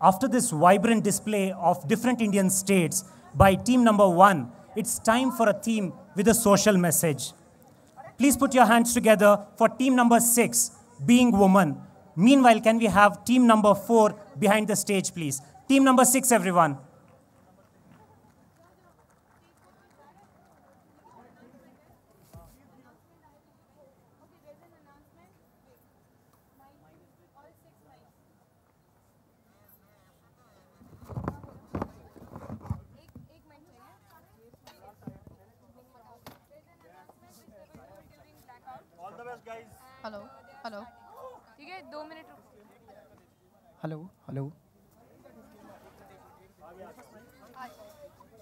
After this vibrant display of different Indian states by team number 1, it's time for a theme with a social message. Please put your hands together for team number 6, Being Woman. Meanwhile, can we have team number 4 behind the stage, please? Team number 6, everyone. Hello hello ठीक है 2 minute hello hello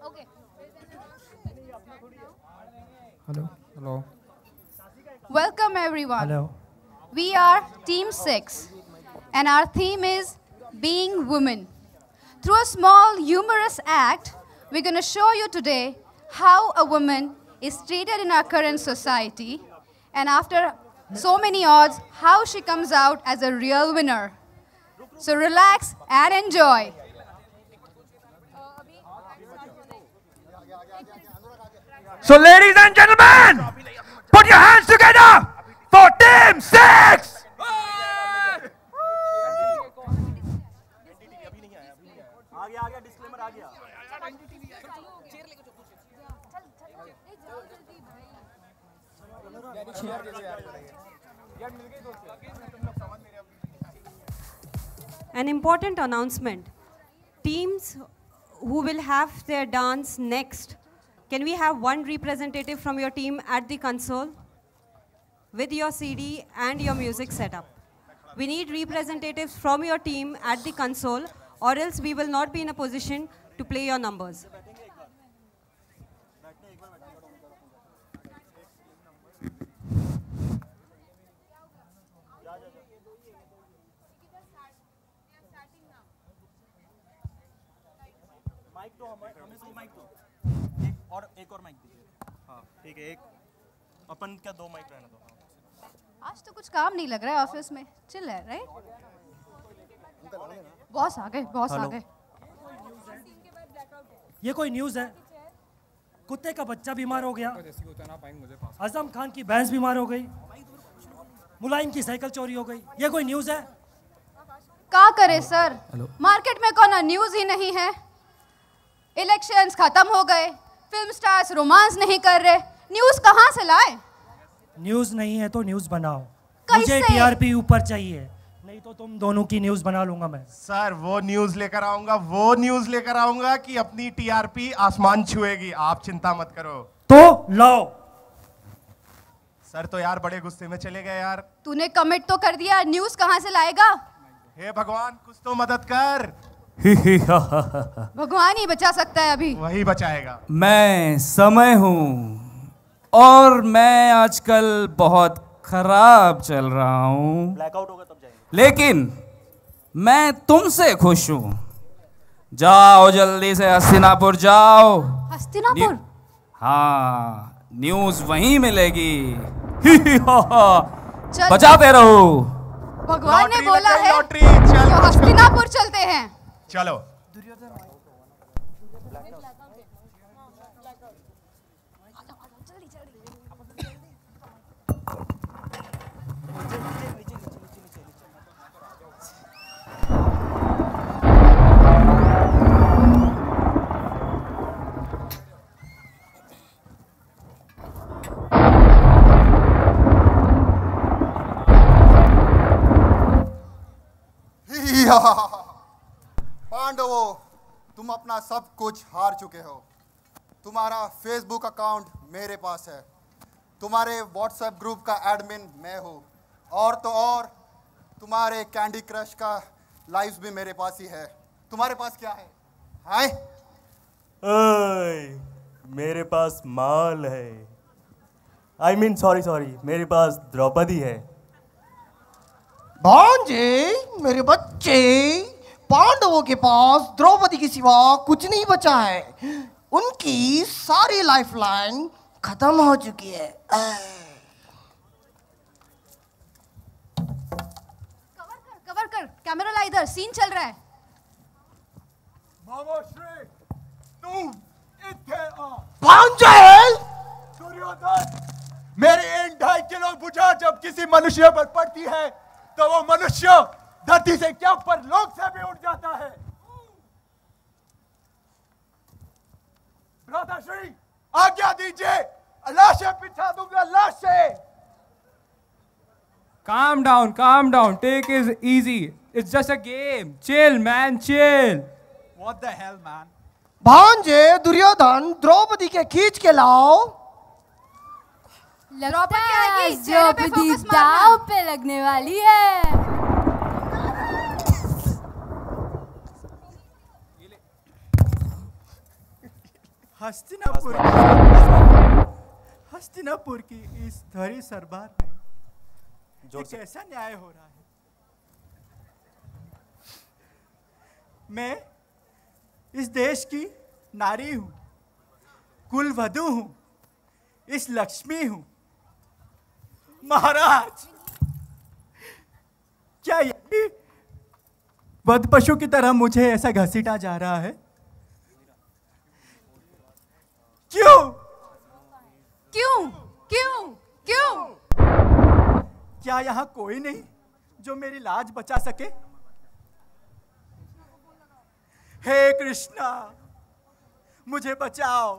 okay hello hello Welcome everyone. Hello. We are Team 6 and our theme is Being Women. Through a small humorous act, we're going to show you today how a woman is treated in our current society, and after so many odds, how she comes out as a real winner. So relax and enjoy. So ladies and gentlemen, put your hands together for Team 6! An important announcement. Teams who will have their dance next, can we have one representative from your team at the console with your CD and your music setup? We need representatives from your team at the console, or else we will not be in a position to play your numbers. एक और mic दीजिए। हाँ ठीक है, एक अपन क्या 2 mic रहना दो। आज तो कुछ काम नहीं लग रहा है ऑफिस में, चिल है राइट? बॉस आ गए, बॉस आ गए। ये कोई न्यूज़ है? कुत्ते का बच्चा बीमार हो गया, आजम खान की भैंस बीमार हो गई, मुलायम की साइकिल चोरी हो गई। ये कोई न्यूज़ है? क्या करे सर, मार्केट में कोई न्यूज़ ही नहीं है। इलेक्शंस खत्म हो गए, फिल्म स्टार्स रोमांस नहीं कर रहे, न्यूज़ कहाँ से लाए? न्यूज़ नहीं है तो न्यूज़ बनाओ। कैसे? मुझे टीआरपी ऊपर चाहिए, नहीं तो तुम दोनों की न्यूज़ बना लूंगा मैं। सर वो न्यूज लेकर आऊंगा कि अपनी टीआरपी आसमान छुएगी, आप चिंता मत करो। तो लाओ। सर तो यार बड़े गुस्से में चले गए यार। तूने कमिट तो कर दिया, न्यूज़ कहाँ से लाएगा? हे भगवान कुछ तो मदद कर। भगवान ही बचा सकता है अभी। वही बचाएगा। मैं समय हूँ और मैं आजकल बहुत खराब चल रहा हूँ, ब्लैकआउट होगा तब जाएंगे। लेकिन मैं तुमसे खुश हूँ। जाओ जल्दी से हस्तिनापुर जाओ। हस्तिनापुर? हाँ, न्यूज़ वहीं मिलेगी। चल, बचाते रहो। भगवान ने लॉटरी बोला लग गई, है लॉटरी, चल, तो हस्तिनापुर चलते हैं। चलो। पांडवों, तुम अपना सब कुछ हार चुके हो। तुम्हारा फेसबुक अकाउंट मेरे पास है, तुम्हारे व्हाट्सएप ग्रुप का एडमिन मैं हूँ, और तो और तुम्हारे कैंडी क्रश का लाइव्स भी मेरे पास ही है। तुम्हारे पास क्या है? हाय, मेरे पास माल है। I mean, सॉरी, मेरे पास द्रौपदी है। भांजे, मेरे बच्चे, पांडवों के पास द्रौपदी के सिवा कुछ नहीं बचा है। उनकी सारी लाइफलाइन खत्म हो चुकी है। कवर कर, कैमरा ला इधर, सीन चल रहा है। भावश्री तू इथे आ। भांजे दुर्योधन, मेरी इन 2.5 किलो भुजा जब किसी मनुष्य पर पड़ती है तो वो मनुष्य धरती से क्या ऊपर लोक से भी उठ जाता है। भ्राताश्री आज्ञा दीजिए, लाशें बिछा दूंगा, लाशें। Calm down, take it easy. It's just a game. Chill, man, chill. What the hell, man? भांजे दुर्योधन द्रौपदी के खींच के लाओ। लगता है द्रौपदी दांव पे लगने वाली है। हस्तिनापुर की इस धरी सरबार में जो कैसा न्याय हो रहा है। मैं इस देश की नारी हूं, कुलवधू हूं, इस लक्ष्मी हूं। महाराज, क्या यही वध पशु की तरह मुझे ऐसा घसीटा जा रहा है? क्यों? क्यों? क्यों? क्यों? क्या यहां कोई नहीं जो मेरी लाज बचा सके? हे कृष्णा, मुझे बचाओ।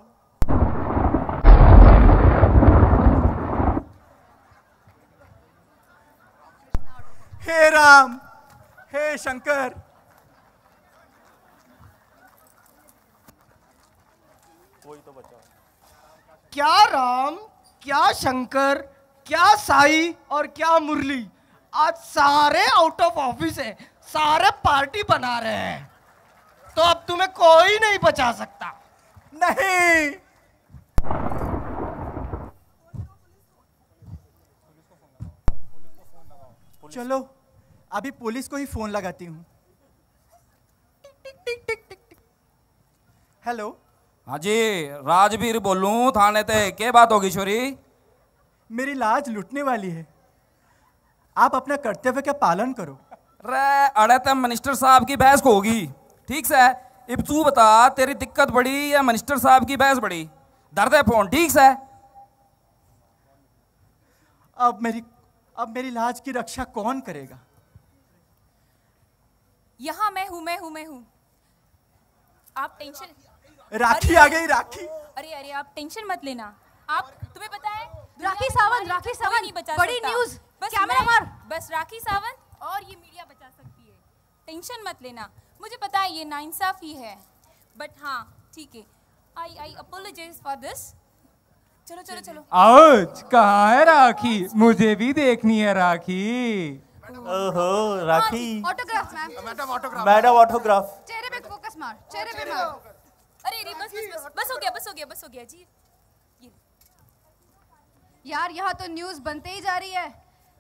हे राम, हे शंकर, कोई तो बचाओ। क्या राम, क्या शंकर, क्या साई और क्या मुरली, आज सारे आउट ऑफ ऑफिस है, सारे पार्टी बना रहे हैं, तो अब तुम्हें कोई नहीं बचा सकता। नहीं, चलो अभी पुलिस को ही फोन लगाती हूँ। हेलो। हाँ जी, राजवीर बोलूं थाने ते, क्या बात होगी छोरी? मेरी लाज लुटने वाली है, आप अपना कर्तव्य का पालन करो। रे अड़े तो मिनिस्टर साहब की बहस को होगी, ठीक से? अब तू बता, तेरी दिक्कत बड़ी या मिनिस्टर साहब की बहस बड़ी? दर्द है फोन, ठीक से? अब मेरी लाज की रक्षा कौन करेगा? यहाँ मैं हूँ। आप टेंशन। राखी आ गई, राखी। अरे आप टेंशन मत लेना। आप, तुम्हें पता है राखी सावंत नहीं बचा बड़ी सकता। न्यूज़, बस कैमरा मार। बस राखी सावंत और ये मीडिया बचा सकती है। टेंशन मत लेना, मुझे पता है ये नाइंसाफी है, बट हाँ ठीक है। आई अपोलोजाइज फॉर दिस। चलो। आउच, कहाँ है राखी? मुझे भी देखनी है राखी। ओहो राखी। Autograph madam autograph. चेहरे पे फोकस मार, चेहरे पे मार। अरे बस हो गया जी। यार यहाँ तो न्यूज़ बनते ही जा रही है,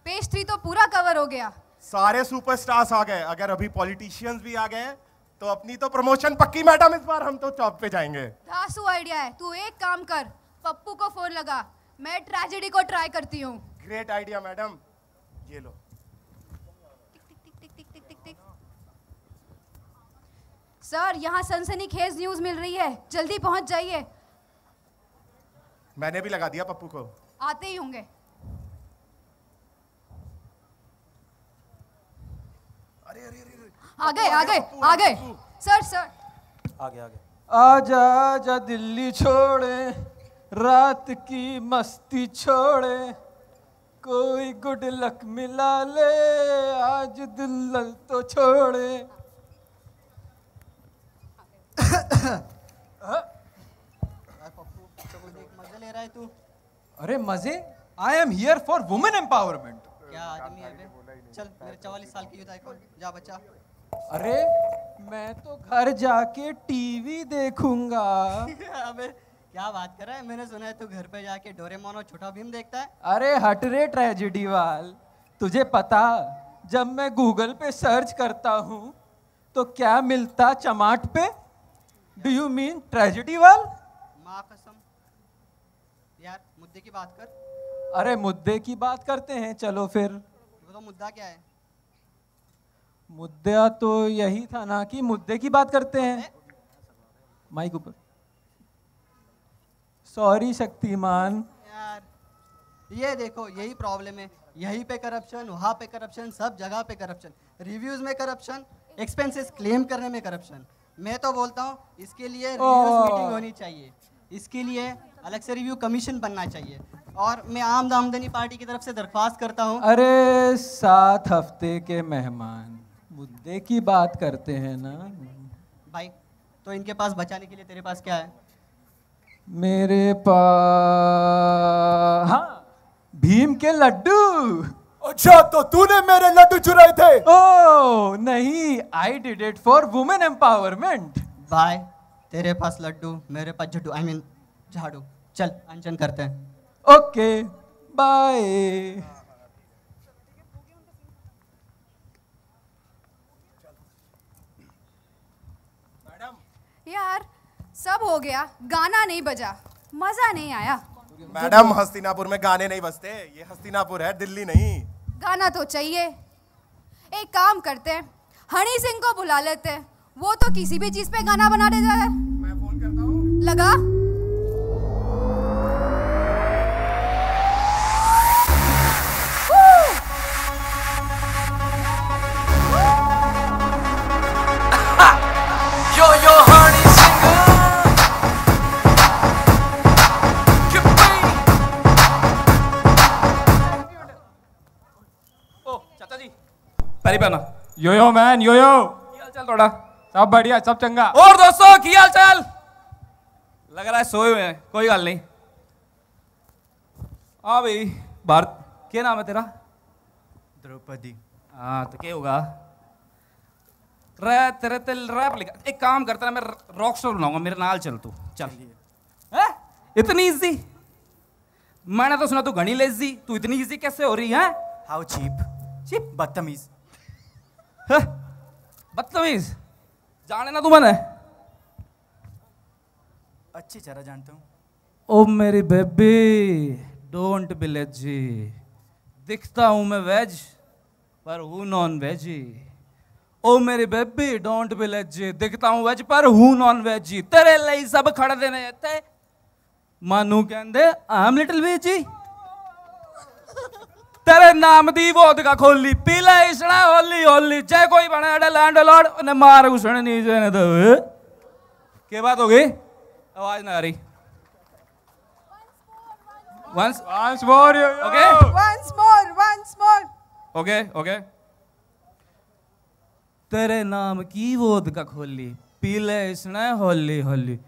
पेज 3 तो पूरा कवर हो गया। सारे सुपरस्टार्स आ गए, अगर अभी पॉलिटिशियंस भी आ गए तो अपनी तो प्रमोशन पक्की मैडम। इस बार हम तो टॉप पे जाएंगे। धासु आइडिया है, तू एक काम कर, पप्पू को फोन लगा, मैं ट्रेजेडी को ट्राई करती हूँ। ग्रेट आइडिया मैडम, ये लो। टिक। सर, यहाँ सनसनीखेज न्यूज मिल रही है, जल्दी पहुंच जाइए। मैंने भी लगा दिया पप्पू को। आते ही होंगे। अरे आ गए। सर आगे। आजा दिल्ली छोड़े, रात की मस्ती छोड़े, कोई गुड लक मिला ले, आज दिल तो छोड़े। मजे ले रहा है तू? अरे मजे? I am here for women empowerment. क्या आदमी है बे? चल, मेरे 44 साल की युद्ध आइकॉन, जा बच्चा। अरे मैं तो घर जाके टीवी देखूंगा। अबे क्या बात कर रहा है? मैंने सुना है तू घर पे जाके डोरेमोन और छोटा भीम देखता है। अरे हट रे ट्रेजेडी वाल, तुझे पता जब मैं गूगल पे सर्च करता हूँ तो क्या मिलता चमाट पे? डू यू मीन ट्रेजेडी वाल? माँ कसम। यार मुद्दे की बात कर। अरे मुद्दे की बात करते हैं, चलो फिर। वो तो मुद्दा क्या है? मुद्दा तो यही था ना कि मुद्दे की बात करते हैं। माइक ऊपर। सॉरी शक्तिमान। यार ये देखो, यही प्रॉब्लम है, यहीं पे करप्शन, वहाँ पे करप्शन, सब जगह पे करप्शन, रिव्यूज में करप्शन, एक्सपेंसेस क्लेम करने में करप्शन। मैं तो बोलता हूँ इसके लिए रिव्यूज मीटिंग होनी चाहिए, इसके लिए अलग से रिव्यू कमीशन बनना चाहिए। और मैं आम आमदनी पार्टी की तरफ से दरख्वास्त करता हूँ। अरे 7 हफ्ते के मेहमान, मुद्दे की बात करते हैं ना भाई। तो इनके पास बचाने के लिए तेरे पास क्या है? मेरे पास हाँ, भीम के लड्डू। अच्छा, तो तूने मेरे लड्डू चुराए थे? ओह नहीं, I did it for women empowerment. भाई तेरे पास लड्डू, मेरे पास झड्डू, आई मीन झाड़ू। चल अनशन करते हैं। Okay bye. यार सब हो गया, गाना नहीं बजा, मजा नहीं आया। मैडम, हस्तिनापुर में गाने नहीं बजते, ये हस्तिनापुर है, दिल्ली नहीं। गाना तो चाहिए। एक काम करते हैं, हनी सिंह को बुला लेते हैं, वो तो किसी भी चीज पे गाना बना देता है। मैं फोन करता हूँ। लगा। यो यो हनी सिंह। ओ चाचा जी, पैरी पहना। यो यो मैन, यो यो। क्या हाल चाल थोड़ा? सब बढ़िया, सब चंगा। और दोस्तों क्या हाल चाल? लग रहा है सोए हुए हैं, कोई गल नहीं। हाँ भाई, भारत क्या नाम है तेरा? द्रौपदी। हाँ तो क्या होगा? तेरे तेल रैप लिखा। एक काम करता ना, मैं रॉक स्टार बनाऊंगा, मेरे नाल चल तू। चल। है? इतनी इजी? मैंने तो सुना तू घनी लेजी, तू इतनी इजी कैसे हो रही है? How cheap. चीप? बदतमीज। बदतमीज? जाने ना तू मैंने? अच्छी तरह जानता हूँ। ओ मेरी बेबी, डोंट बी लेजी। दिखता हूं मैं वेज, पर हूं नॉन वेजी। ओ मेरी बेबी, डोंट बी लेजी। दिखता हूं वेज, पर हूं नॉन वेजी। तेरे लिए सब खड़ देने थे, मानू कहंदे आई एम लिटिल वेजी। तेरे नाम दी वोदका खोली, पीला इसना होली होली। जय कोई बने अड़े लैंड लॉर्ड, उन्हें मार घुसने नहीं जाने दो। क्या बात हो गई? आवाज ना आ रही। Once more, yo, yo. Okay. Once more. Okay, okay. तेरे नाम की वोदका खोली, पीले इसने होली होली।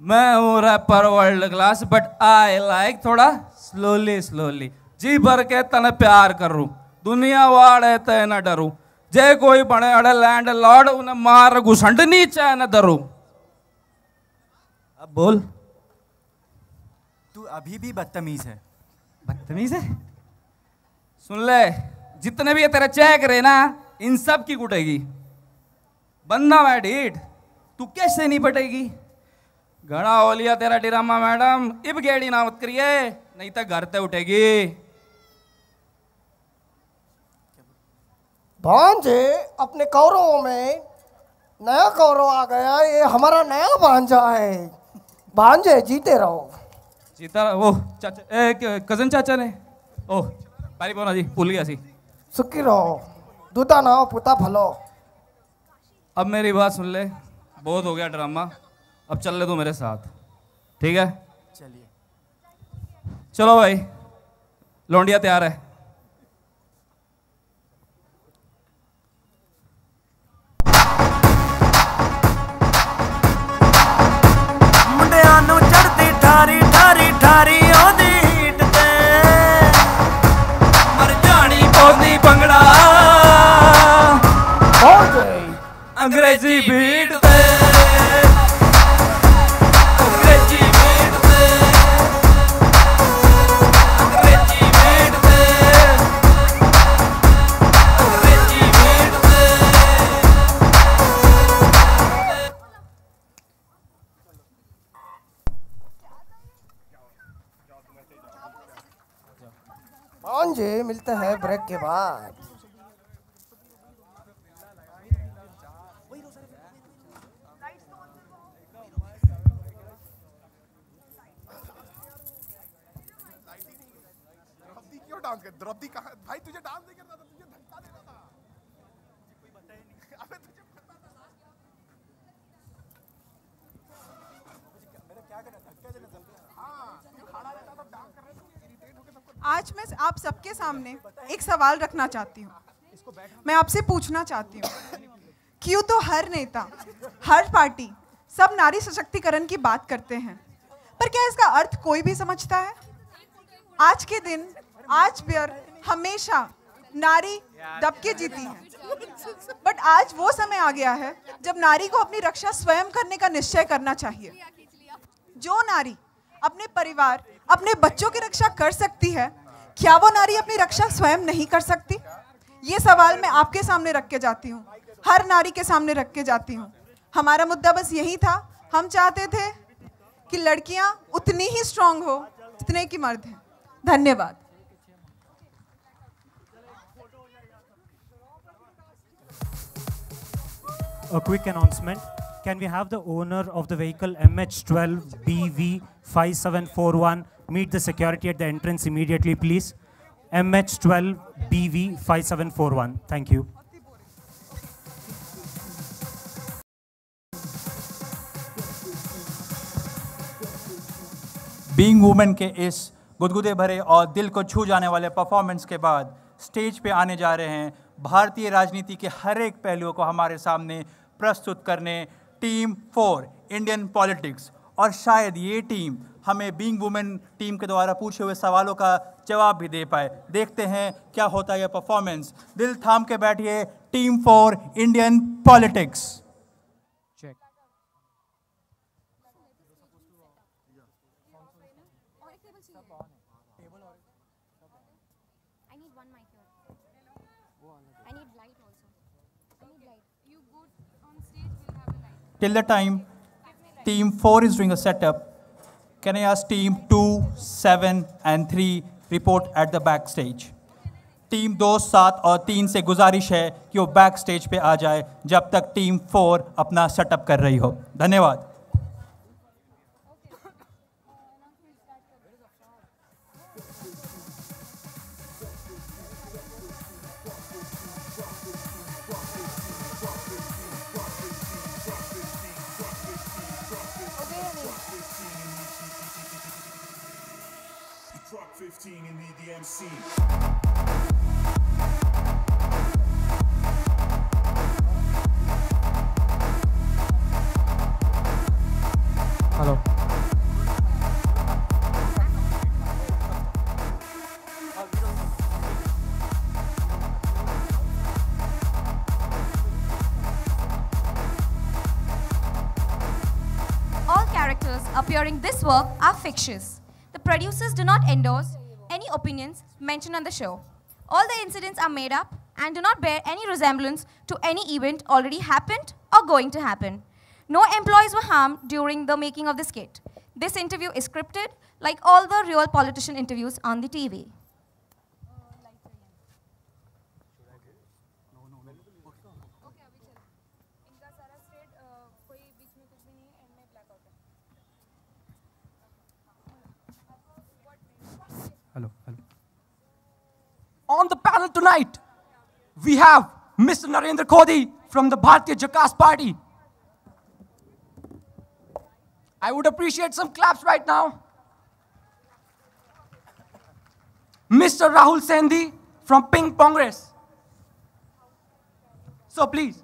मैं हूँ rapper world class, but I like थोड़ा स्लोली स्लोली। जी भर के तने प्यार करूं, दुनिया वाड़े ते न डरूं। जे कोई बने अड़े लैंड लॉर्ड, उन्हें मार घुसंड नीचे न धरूं। अब बोल। तू अभी भी बदतमीज है। बदतमीज है? सुन ले, जितने भी ये तेरे चेक रहे ना, इन सब की कुटेगी। बंदा मैं ढीठ, तू कैसे नहीं पटेगी? घना हो लिया तेरा ड्रामा मैडम, इब गेड़ी ना मत करिए, नहीं तो घर ते उठेगी। भांजे, अपने कौरवों में नया कौरव आ गया, ये हमारा नया भांजा है। भांजे जीते रहो। जीता वो चाचा, कजन चाचा ने। ओह पारी बोना जी, भूल गया सी। सुखी रहो, दूधा ना हो पुता फलो। अब मेरी बात सुन ले, बहुत हो गया ड्रामा, अब चल ले तू मेरे साथ, ठीक है? चलिए। चलो भाई, लौंडिया तैयार है। मुंडियां नू चढ़ती ठारी ठारी ठारी ओदी हीट ते मर जानी पौंदी भंगड़ा अंग्रेजी बीट ते। भांजे, मिलते हैं ब्रेक के बाद। डांस कर द्रौपदी कहाँ भाई तुझे डांस नहीं करना था तुझे धक्का देना था कोई बताया नहीं अबे तुझे पता था मेरा क्या करना धक्का देना जल्दी हां तू खड़ा रहता तो डांस कर रहे थे इरिटेट होके सबको आज मैं आप सबके सामने एक सवाल रखना चाहती हूँ। मैं आपसे पूछना चाहती हूँ, क्यों तो हर नेता, हर पार्टी सब नारी सशक्तिकरण की बात करते हैं, पर क्या इसका अर्थ कोई भी समझता है? आज के दिन, आज पर हमेशा नारी दबके जीती है, बट आज वो समय आ गया है जब नारी को अपनी रक्षा स्वयं करने का निश्चय करना चाहिए। जो नारी अपने परिवार, अपने बच्चों की रक्षा कर सकती है, क्या वो नारी अपनी रक्षा स्वयं नहीं कर सकती? ये सवाल मैं आपके सामने रख के जाती हूँ, हर नारी के सामने रख के जाती हूँ। हमारा मुद्दा बस यही था, हम चाहते थे कि लड़कियां उतनी ही स्ट्रांग हो जितने की मर्द हैं। धन्यवाद। A quick announcement. Can we have the owner of the vehicle MH12BV5741 meet the security at the entrance immediately, please? MH12BV5741. Thank you. Being women के इस गुदगुदे भरे और दिल को छू जाने वाले परफॉर्मेंस के बाद स्टेज पे आने जा रहे हैं भारतीय राजनीति के हर एक पहलुओं को हमारे सामने प्रस्तुत करने टीम 4 इंडियन पॉलिटिक्स। और शायद ये टीम हमें बीइंग वुमेन टीम के द्वारा पूछे हुए सवालों का जवाब भी दे पाए। देखते हैं क्या होता है यह परफॉर्मेंस। दिल थाम के बैठिए, team 4 Indian politics. Till the time team 4 is doing a setup, can I ask team 2, 7 and 3 report at the backstage? Team 2, 7 और 3 से गुजारिश है कि वो बैक स्टेज पे आ जाए जब तक टीम 4 अपना सेटअप कर रही हो। धन्यवाद। Truck 15 in the MC. Hello. All characters appearing this work are fictitious. The producers do not endorse any opinions mentioned on the show. All the incidents are made up and do not bear any resemblance to any event already happened or going to happen. No employees were harmed during the making of the skit. This interview is scripted like all the real politician interviews on the TV. Hello. On the panel tonight, we have Mr. Narendra Modi from the Bharatiya Jakas Party. I would appreciate some claps right now. Mr. Rahul Sendhi from Pink Congress. So please.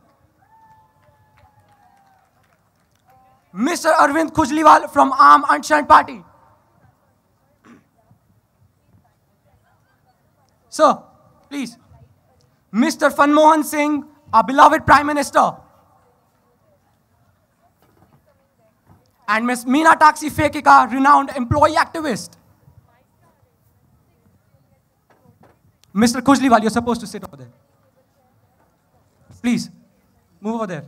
Mr. Arvind Kujliwal from Aam Anshan Party. Sir, please. Mr. Manmohan Singh, our beloved Prime Minister. And Ms. Meena Taxi Fekika, renowned employee activist. Mr. Kujliwal, you're supposed to sit over there. Please, move over there.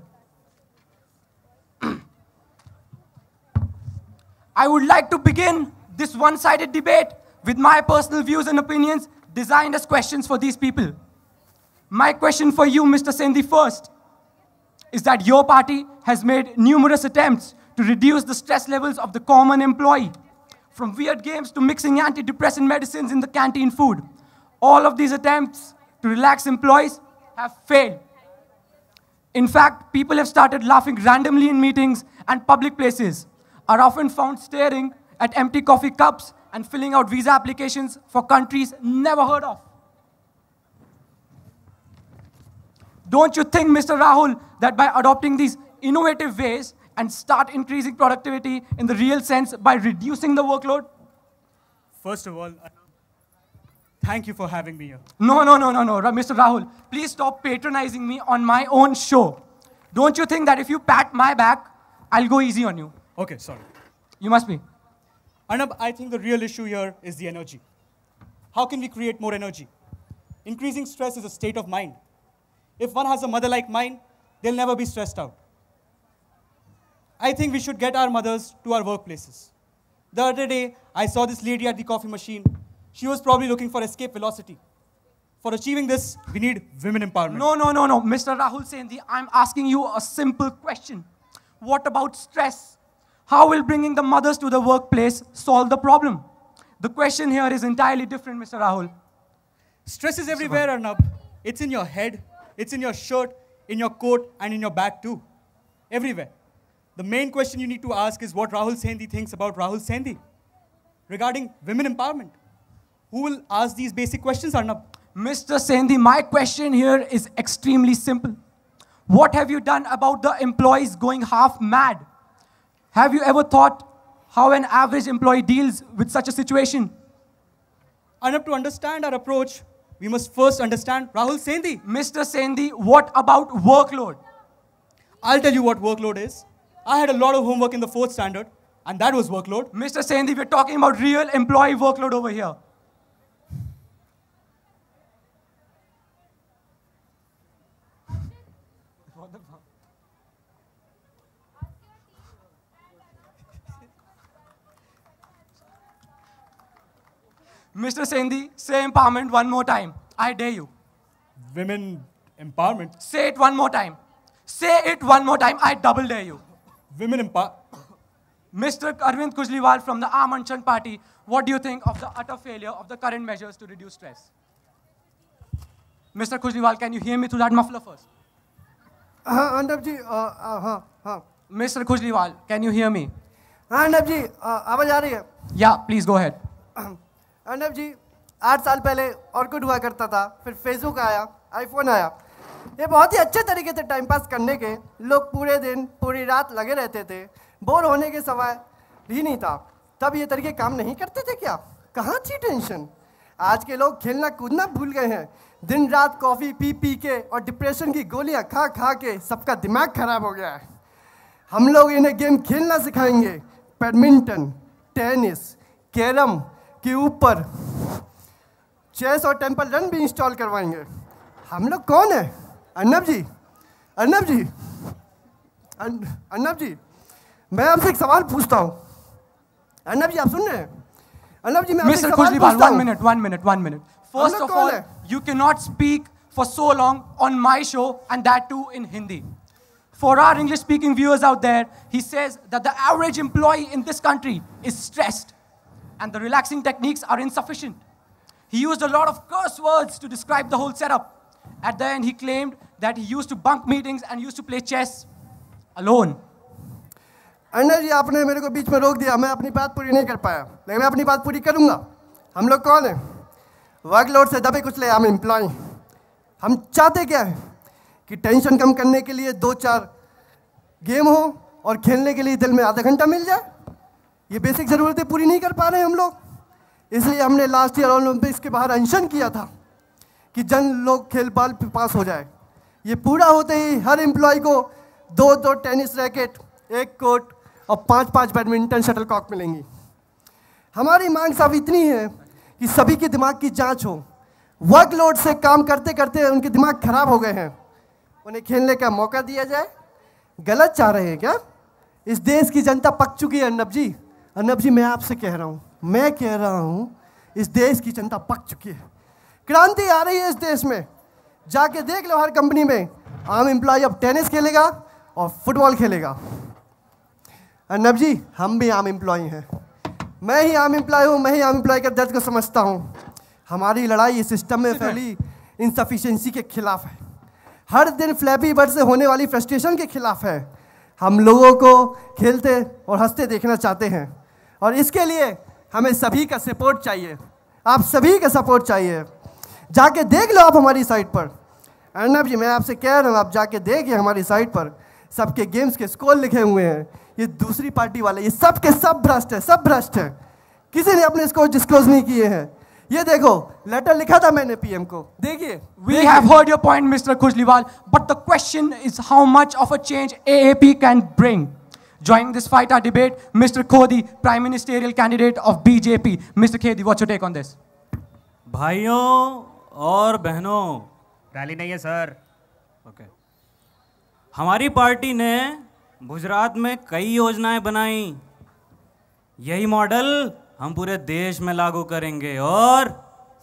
I would like to begin this one-sided debate with my personal views and opinions designed as questions for these people. My question for you, Mr. Sendhi, first, is that your party has made numerous attempts to reduce the stress levels of the common employee, from weird games to mixing antidepressant medicines in the canteen food. all of these attempts to relax employees have failed. In fact, people have started laughing randomly in meetings and public places, are often found staring at empty coffee cups and filling out visa applications for countries never heard of. Don't you think, Mr. Rahul, that by adopting these innovative ways and start increasing productivity in the real sense by reducing the workload? First of all, thank you for having me here. No, Mr. Rahul, please stop patronizing me on my own show. Don't you think that if you pat my back, I'll go easy on you? Okay, sorry. You must be. Arnab, I think the real issue here is the energy. How can we create more energy? Increasing stress is a state of mind. If one has a mother like mine, they'll never be stressed out. I think we should get our mothers to our workplaces. The other day, I saw this lady at the coffee machine. She was probably looking for escape velocity. For achieving this, we need women empowerment. No, Mr. Rahul Sendi, I'm asking you a simple question. What about stress? How will bringing the mothers to the workplace solve the problem? The question here is entirely different, Mr. Rahul. Stress is everywhere, Arnab. It's in your head, it's in your shirt, in your coat, and in your bag too. Everywhere. The main question you need to ask is what Rahul Sendi thinks about Rahul Sendi regarding women empowerment. Who will ask these basic questions, Arnab? Mr. Sendi, my question here is extremely simple. What have you done about the employees going half mad? Have you ever thought how an average employee deals with such a situation? Arnab, to understand our approach, we must first understand Rahul Sendi. Mr. Sendi, what about workload? I'll tell you what workload is. I had a lot of homework in the 4th standard, and that was workload. Mr. Sendi, we're talking about real employee workload over here. Mr. Sendi, say empowerment one more time. I dare you. Women empowerment? Say it one more time. Say it one more time. I double dare you. Women empowerment. Mr. Arvind Kejriwal from the Aam Aanchan Party, what do you think of the utter failure of the current measures to reduce stress? Mr. Kejriwal, can you hear me through that muffler first? Arnab ji, Mr. Kejriwal, can you hear me? Arnab ji, आवाज आ रही है? Yeah, please go ahead. Arnab जी 8 साल पहले Orkut हुआ करता था, फिर Facebook आया, आईफोन आया। ये बहुत ही अच्छे तरीके से टाइम पास करने के लोग पूरे दिन पूरी रात लगे रहते थे, बोर होने के सवाल ही नहीं था। तब ये तरीके काम नहीं करते थे क्या? कहाँ थी टेंशन? आज के लोग खेलना कूदना भूल गए हैं। दिन रात कॉफ़ी पी पी के और डिप्रेशन की गोलियां खा खा के सबका दिमाग खराब हो गया है। हम लोग इन्हें गेम खेलना सिखाएंगे, बैडमिंटन, टेनिस, कैरम के ऊपर चेस और टेम्पल रन भी इंस्टॉल करवाएंगे। हम लोग कौन है? अर्नब जी, अर्नब जी, अर्नब जी, मैं आपसे एक सवाल पूछता हूँ। अर्नब जी, आप सुन रहे हैं? अर्नब जी, मैं आपसे एक सवाल पूछता हूँ। One minute. First of all, you cannot speak for so long on my show, and that too in Hindi. For our English-speaking viewers out there, he says that the average employee in this country is stressed, and the relaxing techniques are insufficient. He used a lot of curse words to describe the whole setup. At the end, he claimed that he used to bunk meetings and used to play chess alone. Arnab जी, आपने मेरे को बीच में रोक दिया, मैं अपनी बात पूरी नहीं कर पाया, लेकिन मैं अपनी बात पूरी करूंगा। हम लोग कौन हैं? वर्कलोड से दबे कुचले हम एम्प्लॉय। हम चाहते क्या है कि टेंशन कम करने के लिए 2-4 गेम हो और खेलने के लिए दिल में आधा घंटा मिल जाए। ये बेसिक ज़रूरतें पूरी नहीं कर पा रहे हैं हम लोग। इसलिए हमने लास्ट ईयर ओलंपिक्स के बाहर अनशन किया था कि जन लोग खेल बाल पास हो जाए। ये पूरा होते ही हर एम्प्लॉय को 2-2 टेनिस रैकेट, 1 कोर्ट और 5-5 बैडमिंटन शटलकॉक मिलेंगी। हमारी मांग साहब इतनी है कि सभी के दिमाग की जांच हो। वर्कलोड से काम करते करते उनके दिमाग खराब हो गए हैं, उन्हें खेलने का मौका दिया जाए। गलत चाह रहे हैं क्या? इस देश की जनता पक चुकी है अर्नब जी। अर्नब जी, मैं आपसे कह रहा हूँ, इस देश की जनता पक चुकी है। क्रांति आ रही है इस देश में। जाके देख लो, हर कंपनी में आम एम्प्लॉय अब टेनिस खेलेगा और फुटबॉल खेलेगा। अर्नब जी, हम भी आम एम्प्लॉय हैं। मैं ही आम एम्प्लॉय हूँ, मैं ही आम एम्प्लॉय के दर्द को समझता हूँ। हमारी लड़ाई इस सिस्टम में फैली इनसफिशिएंसी के खिलाफ है, हर दिन फ्लैपी बर्ड से होने वाली फ्रस्ट्रेशन के खिलाफ है। हम लोगों को खेलते और हंसते देखना चाहते हैं और इसके लिए हमें सभी का सपोर्ट चाहिए, आप सभी का सपोर्ट चाहिए। जाके देख लो आप हमारी साइट पर। अर्नब जी, मैं आपसे कह रहा हूँ, आप जाके देखिए हमारी साइट पर सबके गेम्स के स्कोर लिखे हुए हैं। ये दूसरी पार्टी वाले, ये सब के सब भ्रष्ट है, सब भ्रष्ट है। किसी ने अपने स्कोर डिस्क्लोज नहीं किए हैं। ये देखो, लेटर लिखा था मैंने पीएम को, देखिए। We have heard your point, Mr. Kujliwal, but the question is how much of a change AAP can bring. Joining this fight or debate, Mr. Khodi, Prime Ministerial candidate of BJP. Mr. Khedi, what's your take on this? भाइयों और बहनों, rally नहीं है sir. Okay. हमारी party ने गुजरात में कई योजनाएं बनाई। यही मॉडल हम पूरे देश में लागू करेंगे और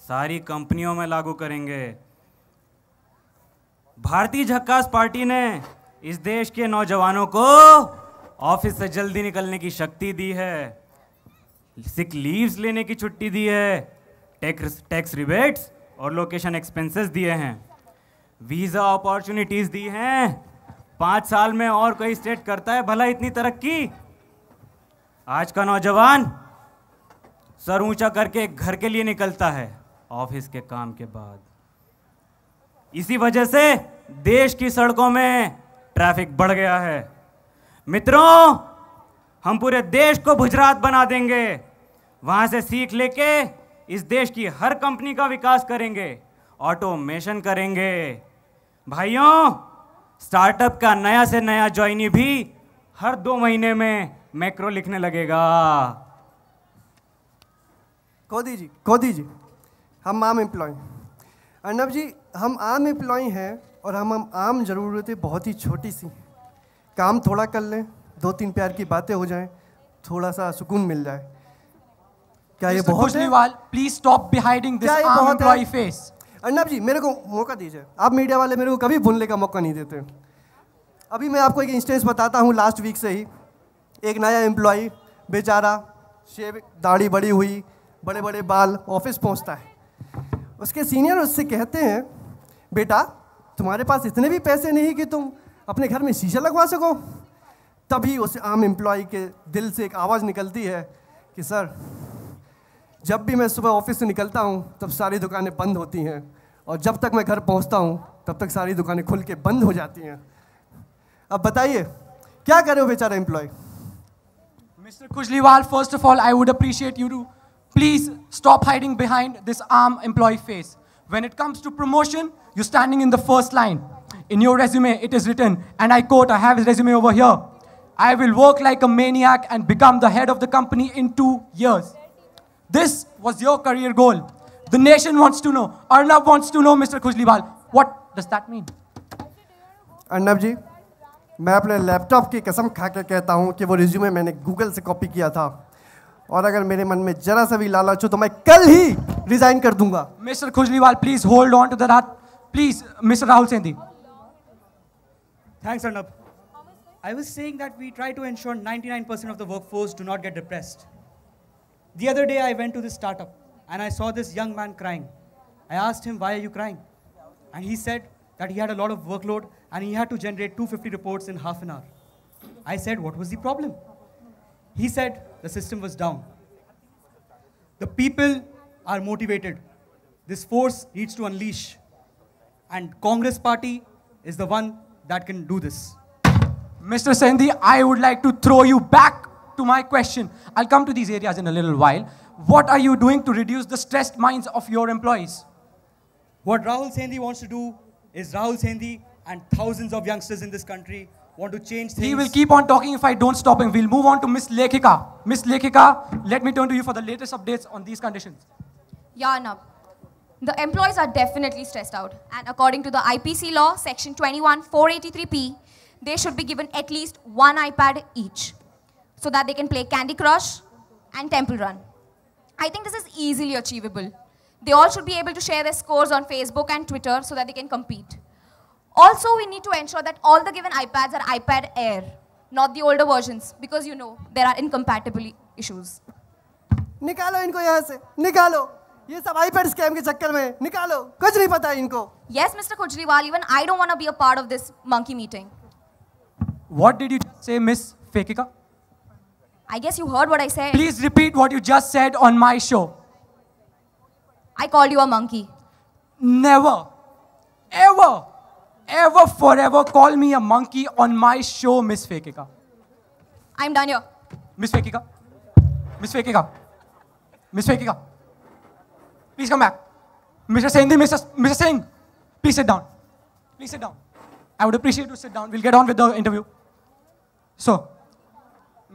सारी कंपनियों में लागू करेंगे। भारतीय झक्कास पार्टी ने इस देश के नौजवानों को ऑफिस से जल्दी निकलने की शक्ति दी है, सिक लीव्स लेने की छुट्टी दी है, टैक्स रिबेट्स और लोकेशन एक्सपेंसेस दिए हैं, वीजा अपॉर्चुनिटीज दी हैं। 5 साल में और कोई स्टेट करता है भला इतनी तरक्की? आज का नौजवान सर ऊंचा करके घर के लिए निकलता है ऑफिस के काम के बाद। इसी वजह से देश की सड़कों में ट्रैफिक बढ़ गया है। मित्रों, हम पूरे देश को गुजरात बना देंगे। वहां से सीख लेके इस देश की हर कंपनी का विकास करेंगे, ऑटोमेशन करेंगे। भाइयों, स्टार्टअप का नया से नया जॉइनी भी हर 2 महीने में मैक्रो लिखने लगेगा। कोदी जी, हम आम एम्प्लॉय। अर्नब जी, हम आम एम्प्लॉय हैं और हम आम ज़रूरतें बहुत ही छोटी सी, काम थोड़ा कर लें, 2-3 प्यार की बातें हो जाएं, थोड़ा सा सुकून मिल जाए। क्या ये बहुत है? प्लीज स्टॉप बिहाइडिंग दिस आम एम्प्लॉय फेस। अर्नब जी, मेरे को मौका दीजिए। आप मीडिया वाले मेरे को कभी बोलने का मौका नहीं देते। अभी मैं आपको एक इंस्टेंस बताता हूँ। लास्ट वीक से ही एक नया एम्प्लॉय बेचारा, शेव, दाढ़ी बड़ी हुई, बड़े बड़े बाल, ऑफिस पहुँचता है। उसके सीनियर उससे कहते हैं, बेटा तुम्हारे पास इतने भी पैसे नहीं कि तुम अपने घर में शीशा लगवा सको। तभी उस आम एम्प्लॉय के दिल से एक आवाज़ निकलती है कि सर, जब भी मैं सुबह ऑफिस से निकलता हूँ तब सारी दुकानें बंद होती हैं और जब तक मैं घर पहुँचता हूँ तब तक सारी दुकानें खुल के बंद हो जाती हैं। अब बताइए क्या करे वो बेचारा employ. Mr. Kujliwal, first of all, I would appreciate you to please stop hiding behind this arm employee face. When it comes to promotion, you're standing in the first line. In your resume, it is written, and I quote, I have his resume over here, I will work like a maniac and become the head of the company in 2 years. This was your career goal. The nation wants to know, Arnab wants to know, Mr. Kujliwal, what does that mean? Arnab ji, मैं अपने laptop की कसम खा के कहता हूँ कि वो रिज्यूमे मैंने गूगल से कॉपी किया था और अगर मेरे मन में जरा सा भी लालच हो तो मैं कल ही रिजाइन कर दूंगा। Mr. Kujliwal, please hold on to that. Please, Mr. Rahul Sendi. Thanks, Arnab. I was saying that we try to ensure 99% of the workforce do not get depressed. The other day I went to this startup and I saw this young man crying. I asked him, why are you crying? And he said that he had a lot of workload and he had to generate 250 reports in half an hour. I said, what was the problem? He said, the system was down. The people are motivated. This force needs to unleash. And Congress party is the one that can do this. Mr. Sendi, I would like to throw you back to my question. I'll come to these areas in a little while. What are you doing to reduce the stressed minds of your employees? What Rahul Sendi wants to do is Rahul Sendi and thousands of youngsters in this country want to change things. He will keep on talking if I don't stop him. We'll move on to Miss Lekhika. Miss Lekhika, let me turn to you for the latest updates on these conditions. Yeah, Arnab. The employees are definitely stressed out. And according to the IPC law, section 21-483P, they should be given at least 1 iPad each so that they can play Candy Crush and Temple Run. I think this is easily achievable. They all should be able to share their scores on Facebook and Twitter so that they can compete. Also, we need to ensure that all the given iPads are iPad Air, not the older versions, because you know there are incompatibility issues. निकालो इनको यहाँ से, निकालो। ये सब iPad scam के चक्कर में निकालो, कुछ नहीं पता इनको। Yes, Mr. Kujriwal, even I don't want to be a part of this monkey meeting. What did you say, Miss Fekika? I guess you heard what I said. Please repeat what you just said on my show. I called you a monkey. Never, ever, ever, forever call me a monkey on my show, Miss Fekika. I'm done here. Miss Fekika. Miss Fekika. Miss Fekika. Please come back. Mr. Sindhi, Mr. Singh, please sit down. Please sit down. I would appreciate you to sit down. We'll get on with the interview. So,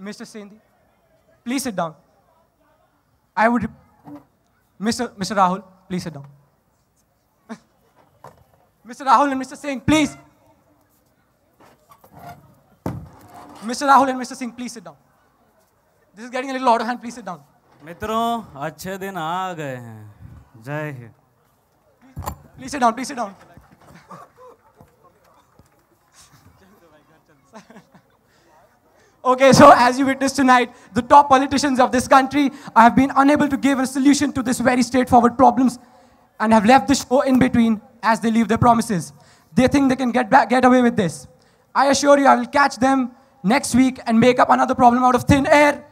Mr. Sindhi, please sit down. I would, Mr. Rahul, please sit down. Mr. Rahul and Mr. Singh, please. Mr. Rahul and Mr. Singh, please sit down. This is getting a little out of hand. Please sit down. मित्रों, अच्छे दिन आ गए हैं. जय Hind. Please sit down. Please sit down. Okay, so as you witnessed tonight, the top politicians of this country have been unable to give a solution to this very straightforward problems and have left the show in between as they leave their promises. They think they can get away with this. I assure you, I will catch them next week and make up another problem out of thin air.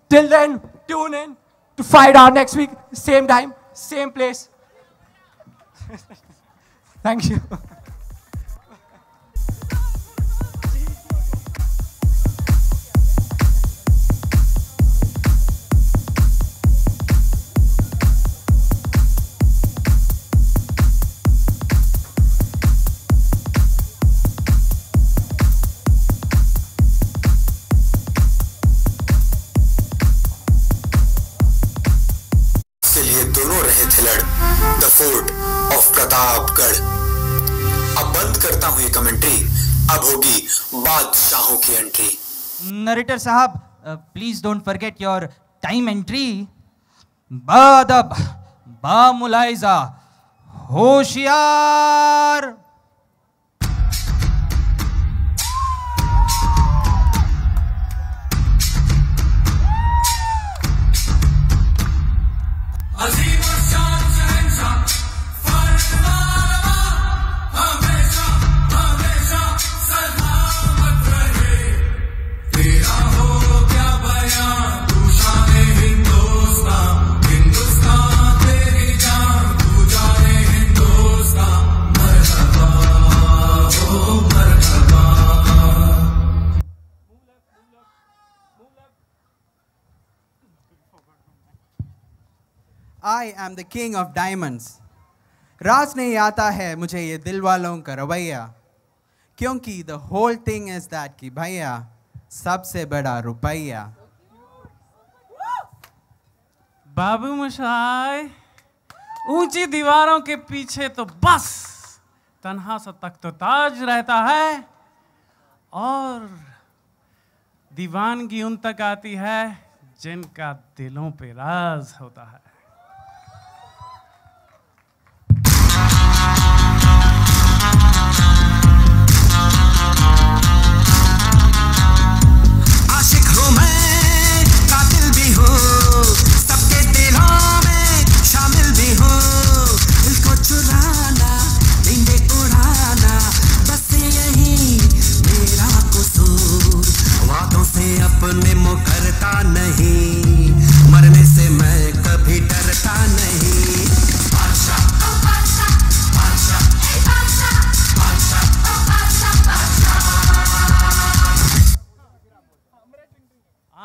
Till then, tune in to Fight Hour next week, same time, same place. Thank you. दोनों रहे थे लड़ the fort of Pratapgarh. अब बंद करता हूं ये commentary, अब होगी बादशाहों की एंट्री। नरेटर साहब, please don't forget your time entry. बादब, बामुलाइजा, होशियार। I am the king of diamonds. राज नहीं आता है मुझे ये दिल वालों का रवैया, क्योंकि the whole thing is that कि भैया सबसे बड़ा रुपया। बाबू मशाई, ऊंची दीवारों के पीछे तो बस तन्हा सा तख्त-ओ-ताज रहता है और दीवानगी उन तक आती है जिनका दिलों पे राज होता है। आशिक हूँ मैं, कातिल भी हूँ, सबके दिलों में शामिल भी हूँ। दिल को चुराना, नींदे उड़ाना, बस यही मेरा कसूर। वादों से अपने मुकरता नहीं, मरने से मैं कभी डरता नहीं।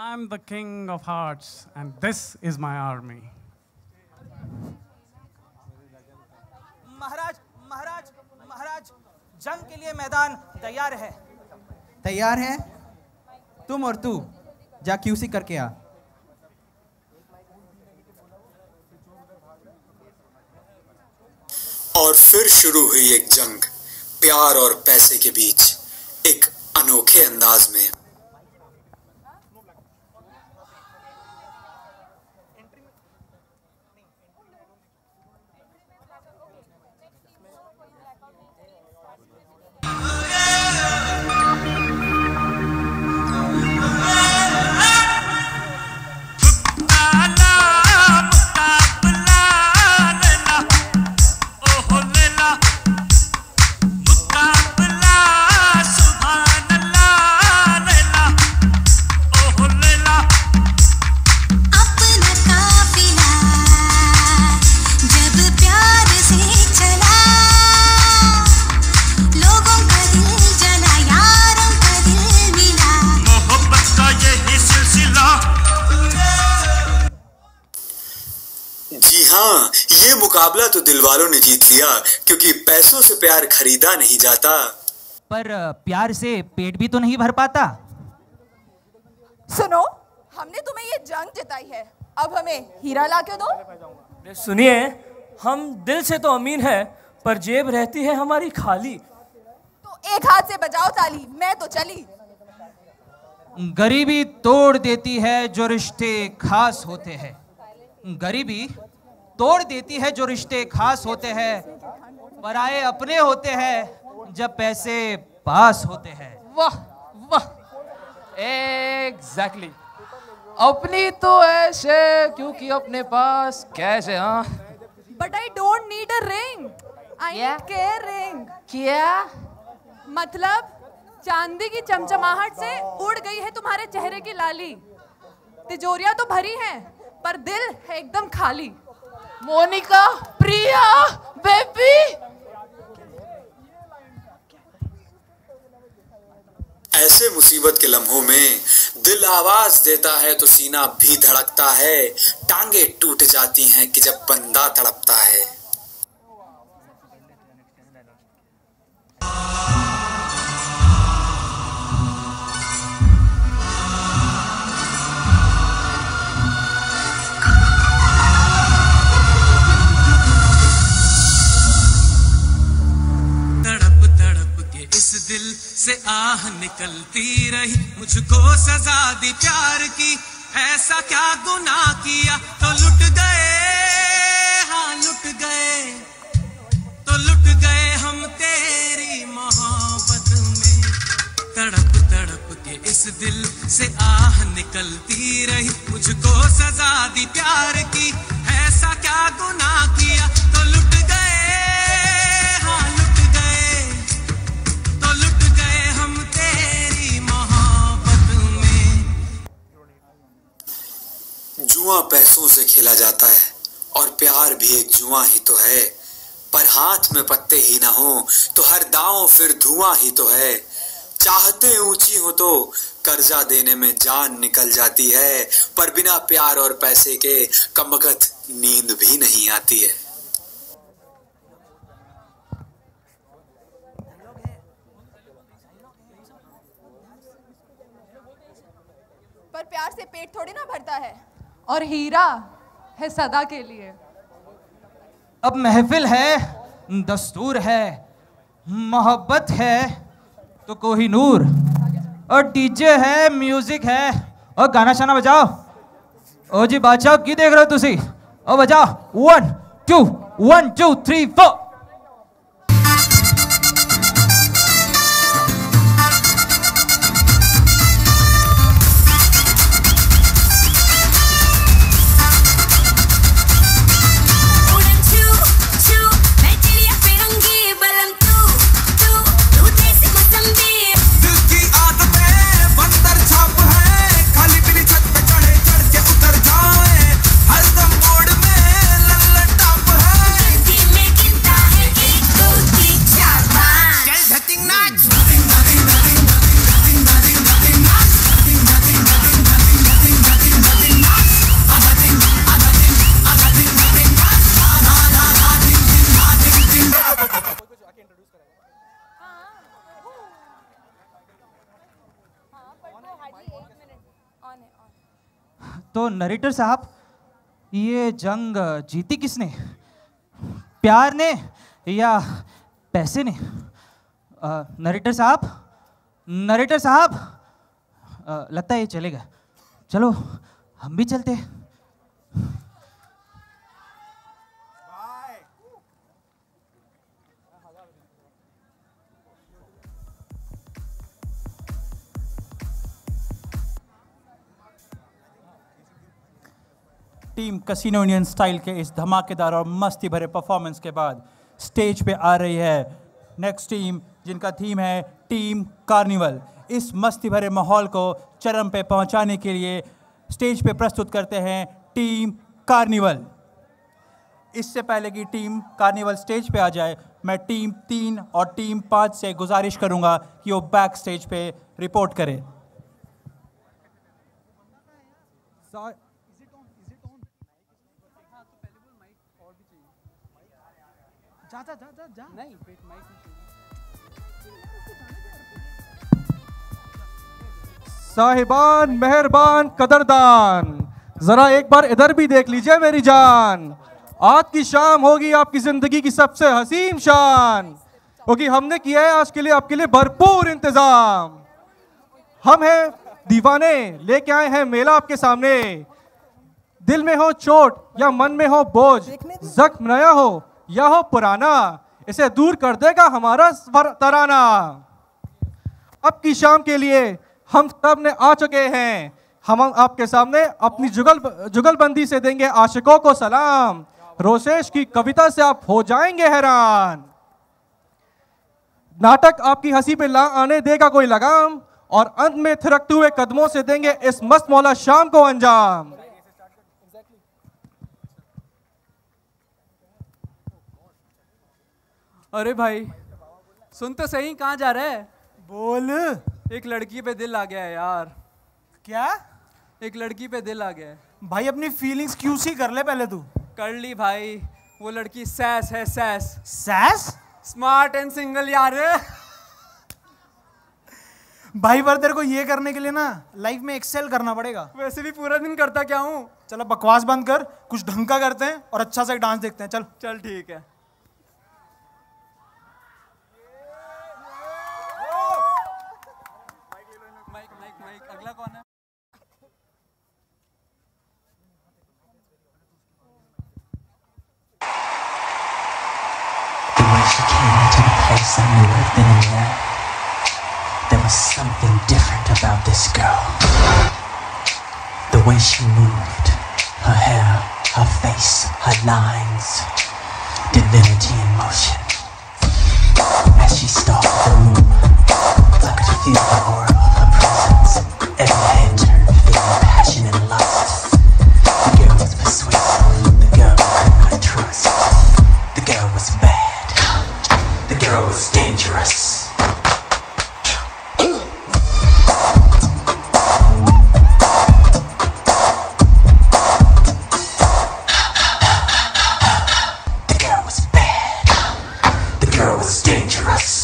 I'm the king of hearts and this is my army. महाराज, महाराज, महाराज, जंग के लिए मैदान तैयार है। तैयार है? तुम और तू जा QC करके आ। और फिर शुरू हुई एक जंग प्यार और पैसे के बीच, एक अनोखे अंदाज में। जी हाँ, ये मुकाबला तो दिल वालों ने जीत लिया, क्योंकि पैसों से प्यार खरीदा नहीं जाता। पर प्यार से पेट भी तो नहीं भर पाता। सुनो, हमने तुम्हें ये जंग जिताई है, अब हमें हीरा ला के दो। सुनिए, हम दिल से तो अमीन है, पर जेब रहती है हमारी खाली। तो एक हाथ से बजाओ ताली, मैं तो चली। गरीबी तोड़ देती है जो रिश्ते खास होते हैं। गरीबी तोड़ देती है जो रिश्ते खास होते हैं, पराए अपने होते हैं जब पैसे पास होते हैं। वाह वाह, एग्जैक्टली। अपनी तो ऐसे क्योंकि अपने पास कैश है। हाँ, but I don't need a ring, I need caring. क्या मतलब चांदी की चमचमाहट से उड़ गई है तुम्हारे चेहरे की लाली। तिजोरियां तो भरी हैं, पर दिल है एकदम खाली। मोनिका, प्रिया, बेबी। ऐसे मुसीबत के लम्हों में दिल आवाज देता है तो सीना भी धड़कता है। टांगे टूट जाती हैं कि जब बंदा तड़पता है। इस दिल से आह निकलती रही, मुझको सजा दी प्यार की। ऐसा क्या गुनाह किया तो लुट गए, हाँ लुट गए, तो लुट गए हम तेरी मोहब्बत में। तड़प तड़प के इस दिल से आह निकलती रही, मुझको सजा दी प्यार की। ऐसा क्या गुनाह किया तो लुट गए, हाँ लुट गए, तो लुट गए हम तेरी मोहब्बत में। जुआ पैसों से खेला जाता है और प्यार भी एक जुआ ही तो है। पर हाथ में पत्ते ही ना हो तो हर दांव फिर धुआं ही तो है। चाहते ऊंची हो तो कर्जा देने में जान निकल जाती है, पर बिना प्यार और पैसे के कमबख्त नींद भी नहीं आती है। पर प्यार से पेट थोड़ी ना भरता है, और हीरा है सदा के लिए। अब महफिल है, दस्तूर है, मोहब्बत है तो कोहिनूर, और डीजे है, म्यूजिक है, और गाना शाना बजाओ। ओ जी बादशाह की देख रहे हो तुसी? ओ बजाओ 1 2 1 2 3 4। तो नरेटर साहब, ये जंग जीती किसने, प्यार ने या पैसे ने? नरेटर साहब, नरेटर साहब, लगता है ये चलेगा। चलो हम भी चलते हैं। टीम कैसीनो इंडियन स्टाइल के इस धमाकेदार और मस्ती भरे परफॉर्मेंस के बाद स्टेज पे आ रही है नेक्स्ट टीम, जिनका थीम है टीम कार्निवल। इस मस्ती भरे माहौल को चरम पे पहुंचाने के लिए स्टेज पे प्रस्तुत करते हैं टीम कार्निवल। इससे पहले कि टीम कार्निवल स्टेज पे आ जाए, मैं टीम 3 और टीम 5 से गुजारिश करूंगा कि वो बैक स्टेज पे रिपोर्ट करें। साहिबान, मेहरबान, कदरदान, जरा एक बार इधर भी देख लीजिए मेरी जान। आज की शाम होगी आपकी जिंदगी की सबसे हसीन शान, क्योंकि हमने किया है आज के लिए आपके लिए भरपूर इंतजाम। हम हैं दीवाने, लेके आए हैं मेला आपके सामने। दिल में हो चोट या मन में हो बोझ, जख्म नया हो या हो पुराना, इसे दूर कर देगा हमारा तराना। अब की शाम के लिए हम सब ने आ चुके हैं। हम आपके सामने अपनी जुगलबंदी से देंगे आशिकों को सलाम। रोशेश की कविता से आप हो जाएंगे हैरान। नाटक आपकी हंसी पे ला आने देगा कोई लगाम, और अंत में थिरकते हुए कदमों से देंगे इस मस्त मौला शाम को अंजाम। अरे भाई सुन तो सही, कहाँ जा रहा है? बोल। एक लड़की पे दिल आ गया है यार। क्या? एक लड़की पे दिल आ गया है भाई। अपनी फीलिंग्स क्यूसी कर ले पहले तू। कर ली भाई। वो लड़की सैस है, sass. Sass? Smart and single यार। भाई पर तेरे को ये करने के लिए ना लाइफ में एक्सेल करना पड़ेगा। वैसे भी पूरा दिन करता क्या हूँ। चलो बकवास बंद कर, कुछ ढंग का करते हैं और अच्छा सा डांस देखते हैं। चल चल ठीक है। माइक अगला कौन है? The way she came into the place, I knew right then and there. There was something different about this girl. The way she moved, her hair, her face, her lines, divinity in motion. As she stalked the room, I could feel the aura of her presence. Every head turned, feeling passion and lust. The girl was persuasive, the girl I could not trust. The girl was bad, the girl was dangerous. The girl was bad, the girl was dangerous.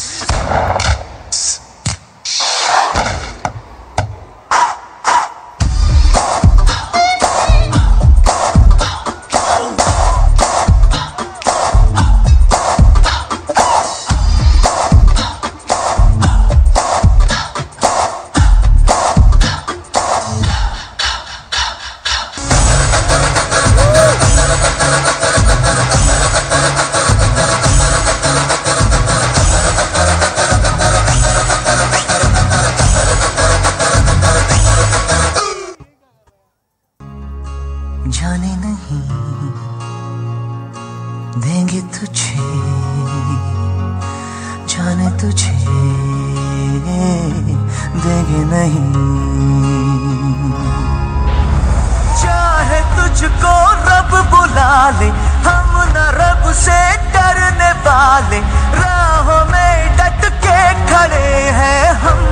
जाने नहीं देंगे तुझे, जाने तुझे देंगे नहीं। चाहे तुझको रब बुला ले, हम न रब से डरने वाले, राहों में डट के खड़े हैं हम।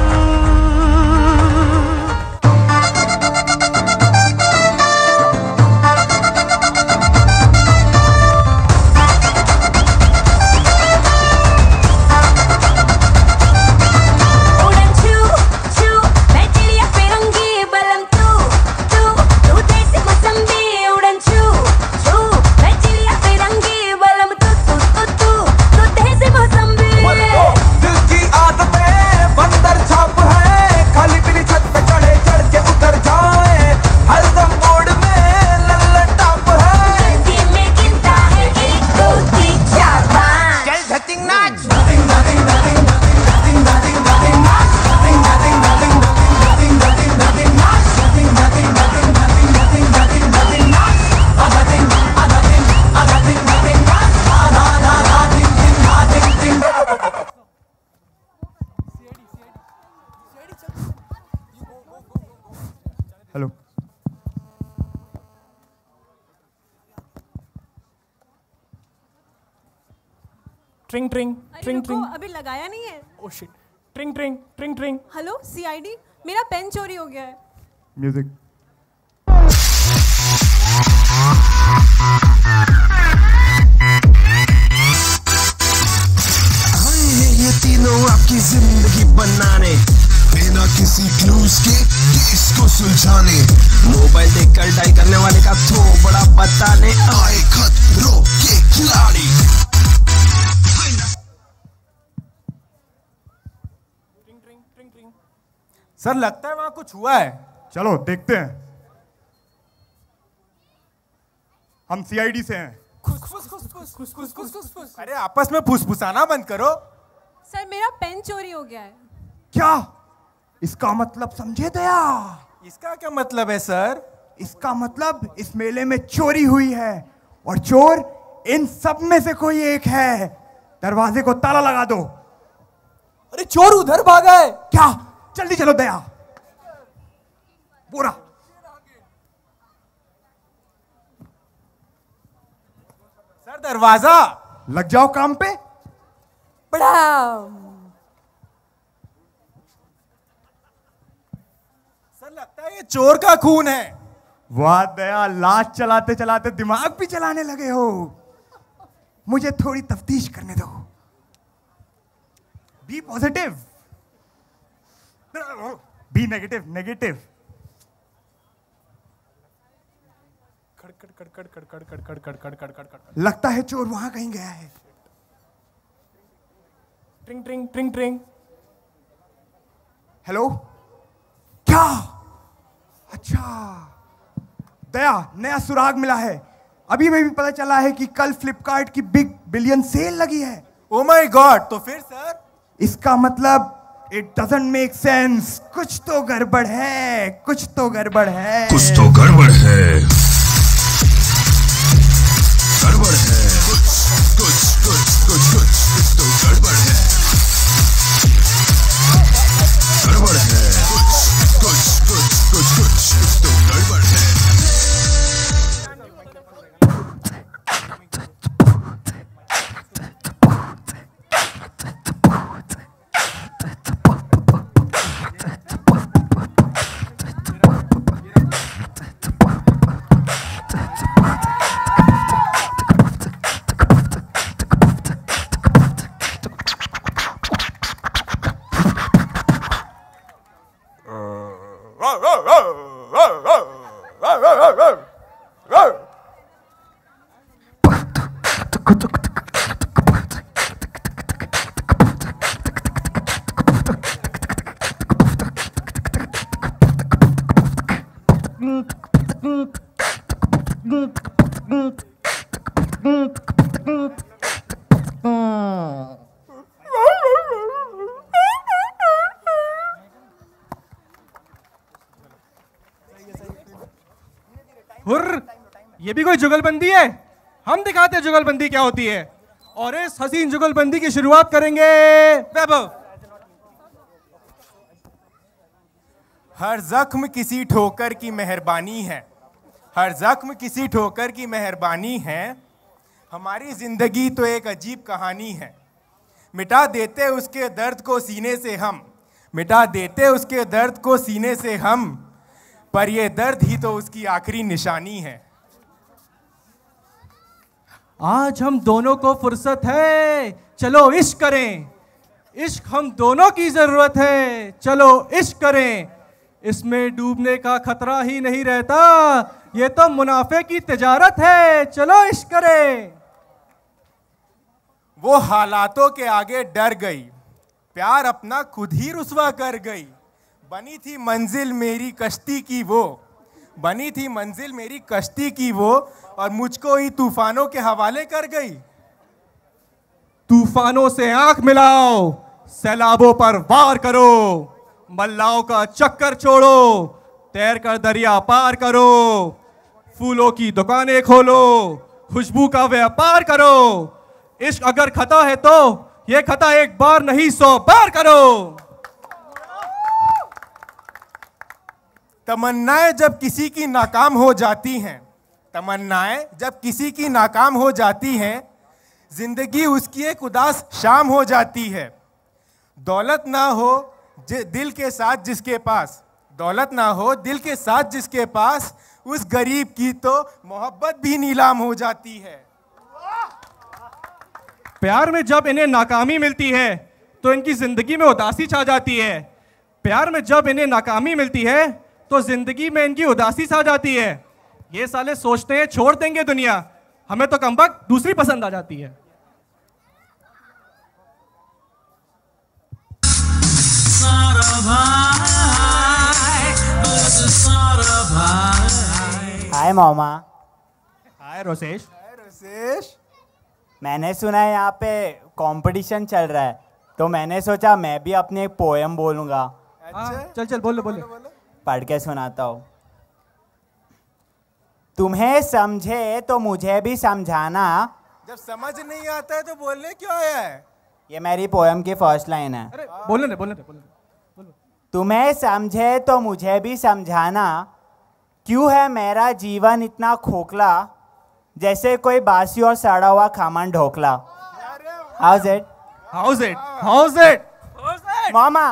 हेलो। ट्रिंग ट्रिंग ट्रिंग ट्रिंग। अभी लगाया नहीं है। Oh shit. ट्रिंग ट्रिंग ट्रिंग ट्रिंग। हेलो सीआईडी, मेरा पेन चोरी हो गया है। म्यूजिक। बताने आए खतरों के खिलाड़ी। सर लगता है वहां कुछ हुआ है। चलो देखते हैं। हम सीआईडी से हैं। अरे आपस में फुसफुसाना बंद करो। सर मेरा पेन चोरी हो गया है। क्या इसका मतलब समझे दया? इसका क्या मतलब है सर? इसका मतलब इस मेले में चोरी हुई है और चोर इन सब में से कोई एक है। दरवाजे को ताला लगा दो। अरे चोर उधर भागा है क्या? जल्दी चलो दया। पूरा सर दरवाजा। लग जाओ काम पे। सर लगता है ये चोर का खून है। वाह दया, लाश चलाते चलाते दिमाग भी चलाने लगे हो। मुझे थोड़ी तफ्तीश करने दो। Be positive, be negative. Negative. लगता है चोर वहां कहीं गया है। ट्रिंग ट्रिंग ट्रिंग ट्रिंग। हेलो, क्या? अच्छा दया, नया सुराग मिला है। अभी भी पता चला है कि कल फ्लिपकार्ट की बिग बिलियन सेल लगी है। Oh my God. तो फिर सर? इसका मतलब इट डजंट मेक सेंस। कुछ तो गड़बड़ है, कुछ तो गड़बड़ है, कुछ तो गड़बड़ है, गड़बड़ है, कुछ तो गड़बड़ है, गड़बड़ है, कुछ तो गड़बड़ है। हुर्र, ये भी कोई जुगलबंदी है? हम दिखाते हैं जुगलबंदी क्या होती है। और इस हसीन जुगलबंदी की शुरुआत करेंगे वैभव। हर जख्म किसी ठोकर की मेहरबानी है, हर जख्म किसी ठोकर की मेहरबानी है। हमारी जिंदगी तो एक अजीब कहानी है। मिटा देते उसके दर्द को सीने से हम, मिटा देते उसके दर्द को सीने से हम, पर ये दर्द ही तो उसकी आखिरी निशानी है। आज हम दोनों को फुर्सत है, चलो इश्क करें। इश्क हम दोनों की जरूरत है, चलो इश्क करें। इसमें डूबने का खतरा ही नहीं रहता, ये तो मुनाफे की तिजारत है, चलो इश्क करें। वो हालातों के आगे डर गई, प्यार अपना खुद ही रुसवा कर गई। बनी थी मंजिल मेरी कश्ती की वो, बनी थी मंजिल मेरी कश्ती की वो, और मुझको ही तूफानों के हवाले कर गई। तूफानों से आंख मिलाओ, सैलाबों पर वार करो, मल्लाओं का चक्कर छोड़ो, तैर कर दरिया पार करो, फूलों की दुकानें खोलो, खुशबू का व्यापार करो। इश्क अगर खता है तो ये खता एक बार नहीं 100 बार करो। तमन्नाएं जब किसी की नाकाम हो जाती हैं, तमन्नाएं जब किसी की नाकाम हो जाती हैं, जिंदगी उसकी एक उदास शाम हो जाती है। दौलत ना हो दिल के साथ जिसके पास, दौलत ना हो दिल के साथ जिसके पास, उस गरीब की तो मोहब्बत भी नीलाम हो जाती है। प्यार में जब इन्हें नाकामी मिलती है तो इनकी जिंदगी में उदासी छा जाती है। प्यार में जब इन्हें नाकामी मिलती है तो जिंदगी में इनकी उदासी छा जाती है। ये साले सोचते हैं छोड़ देंगे दुनिया, हमें तो कमबख्त दूसरी पसंद आ जाती है। हाय मामा। हाय रोसेश। मैंने सुना है यहाँ पे कंपटीशन चल रहा है, तो मैंने सोचा मैं भी अपनी एक पोएम बोलूँगा। चल चल बोलो बोलो। पढ़ के सुनाता हूँ। तुम्हें समझे तो मुझे भी समझाना। जब समझ नहीं आता है तो बोलने क्यों आया है? ये मेरी पोएम की फर्स्ट लाइन है। अरे बोलने दे। तुम्हें समझे तो मुझे भी समझाना, क्यों है मेरा जीवन इतना खोखला, जैसे कोई बासी और सड़ा हुआ Khaman dhokla. How's it? How's it? मामा।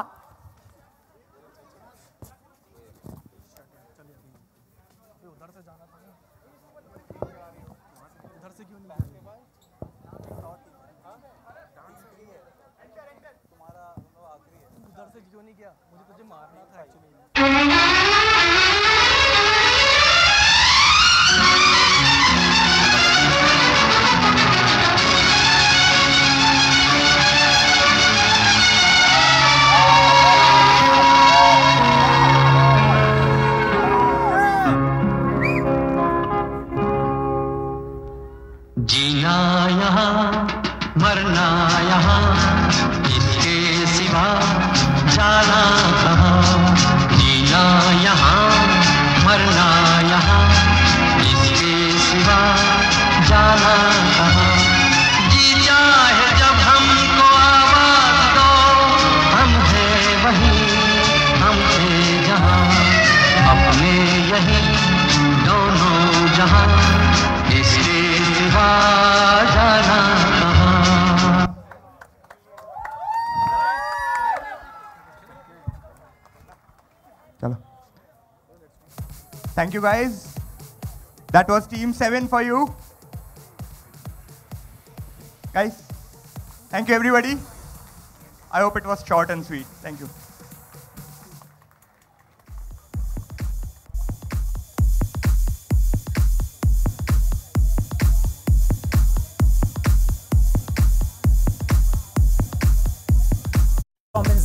जीना यहाँ मरना यहाँ, इसके सिवा जाना कहाँ। जीना यहाँ मरना यहाँ, इसके सिवा जाना कहाँ। जी चाहे जब हमको आवाज दो, हम हैं वहीं, हम थे जहाँ, अपने यहीं दोनों जहाँ, इसके सिवा जाना कहाँ। चलो, thank you guys. That was team 7 for you. Guys, thank you everybody. I hope it was short and sweet. Thank you.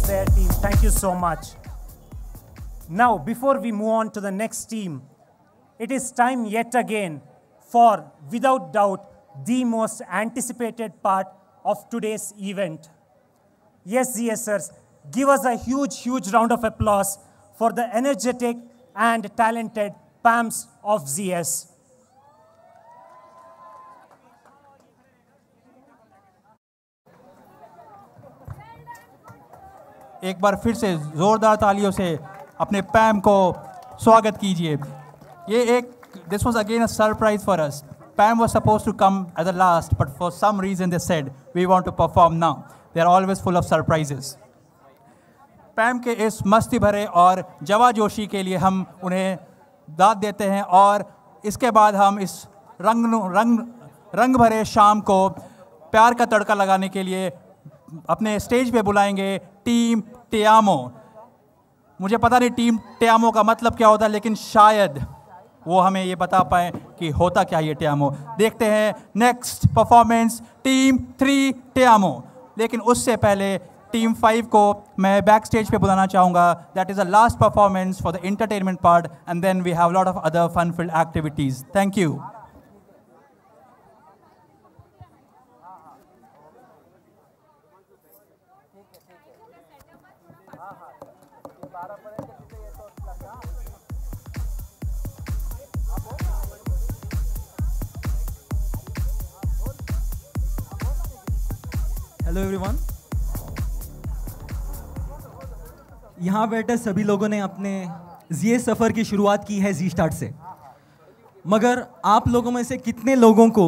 There, team. Thank you so much. Now, before we move on to the next team, it is time yet again for, without doubt, the most anticipated part of today's event. Yes, ZSers, give us a huge round of applause for the energetic and talented PAMs of ZS. एक बार फिर से जोरदार तालियों से अपने पैम को स्वागत कीजिए। ये एक this was again a surprise for us. Pam was supposed to come at the last, but for some reason they said we want to perform now. They are always full of surprises. Pam के इस मस्ती भरे और जवाजोशी के लिए हम उन्हें दाद देते हैं, और इसके बाद हम इस रंग भरे शाम को प्यार का तड़का लगाने के लिए अपने स्टेज पे बुलाएंगे टीम टियामो। मुझे पता नहीं टीम टियामो का मतलब क्या होता है, लेकिन शायद वो हमें ये बता पाए कि होता क्या ये टियामो। देखते हैं नेक्स्ट परफॉर्मेंस टीम 3 टियामो। लेकिन उससे पहले टीम 5 को मैं बैक स्टेज पे बुलाना चाहूँगा। That is the last performance for the entertainment part, and then we have lot of other fun filled activities. Thank you. Hello everyone. यहाँ बैठे सभी लोगों ने अपने जीएस सफ़र की शुरुआत की है जी स्टार्ट से, मगर आप लोगों में से कितने लोगों को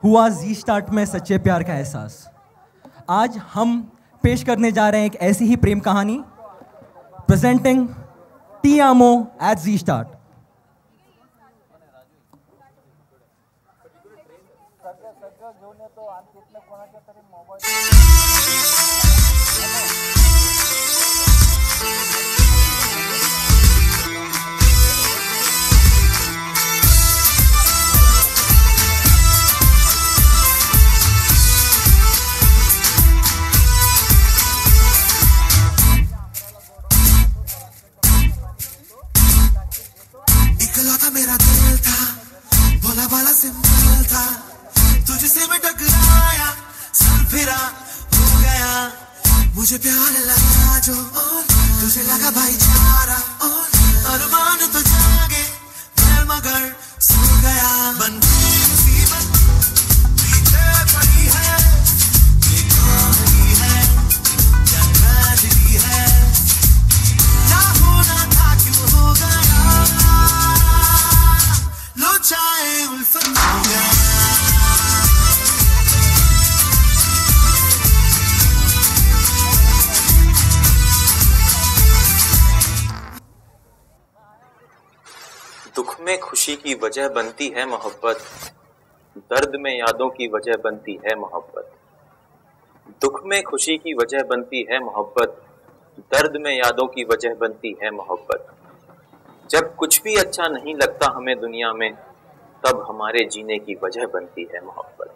हुआ जी स्टार्ट में सच्चे प्यार का एहसास? आज हम पेश करने जा रहे हैं एक ऐसी ही प्रेम कहानी, प्रेजेंटिंग टियामो एट जी स्टार्ट। तुझसे मैं टकराया, सर फिरा हो गया, मुझे प्यार लगा जो तुझे लगा भाईचारा, अरमान तो जागे मैं मगर सो गया। बन गई मुसीबत पीछे पड़ी है, ये कहानी है या ट्रेजेडी है, क्या होना था क्यों हो गया, लो चाहे उल्फत हो गया। दुख में खुशी की वजह बनती है मोहब्बत, दर्द में यादों की वजह बनती है मोहब्बत। दुख में खुशी की वजह बनती है मोहब्बत, दर्द में यादों की वजह बनती है मोहब्बत। जब कुछ भी अच्छा नहीं लगता हमें दुनिया में, तब हमारे जीने की वजह बनती है मोहब्बत।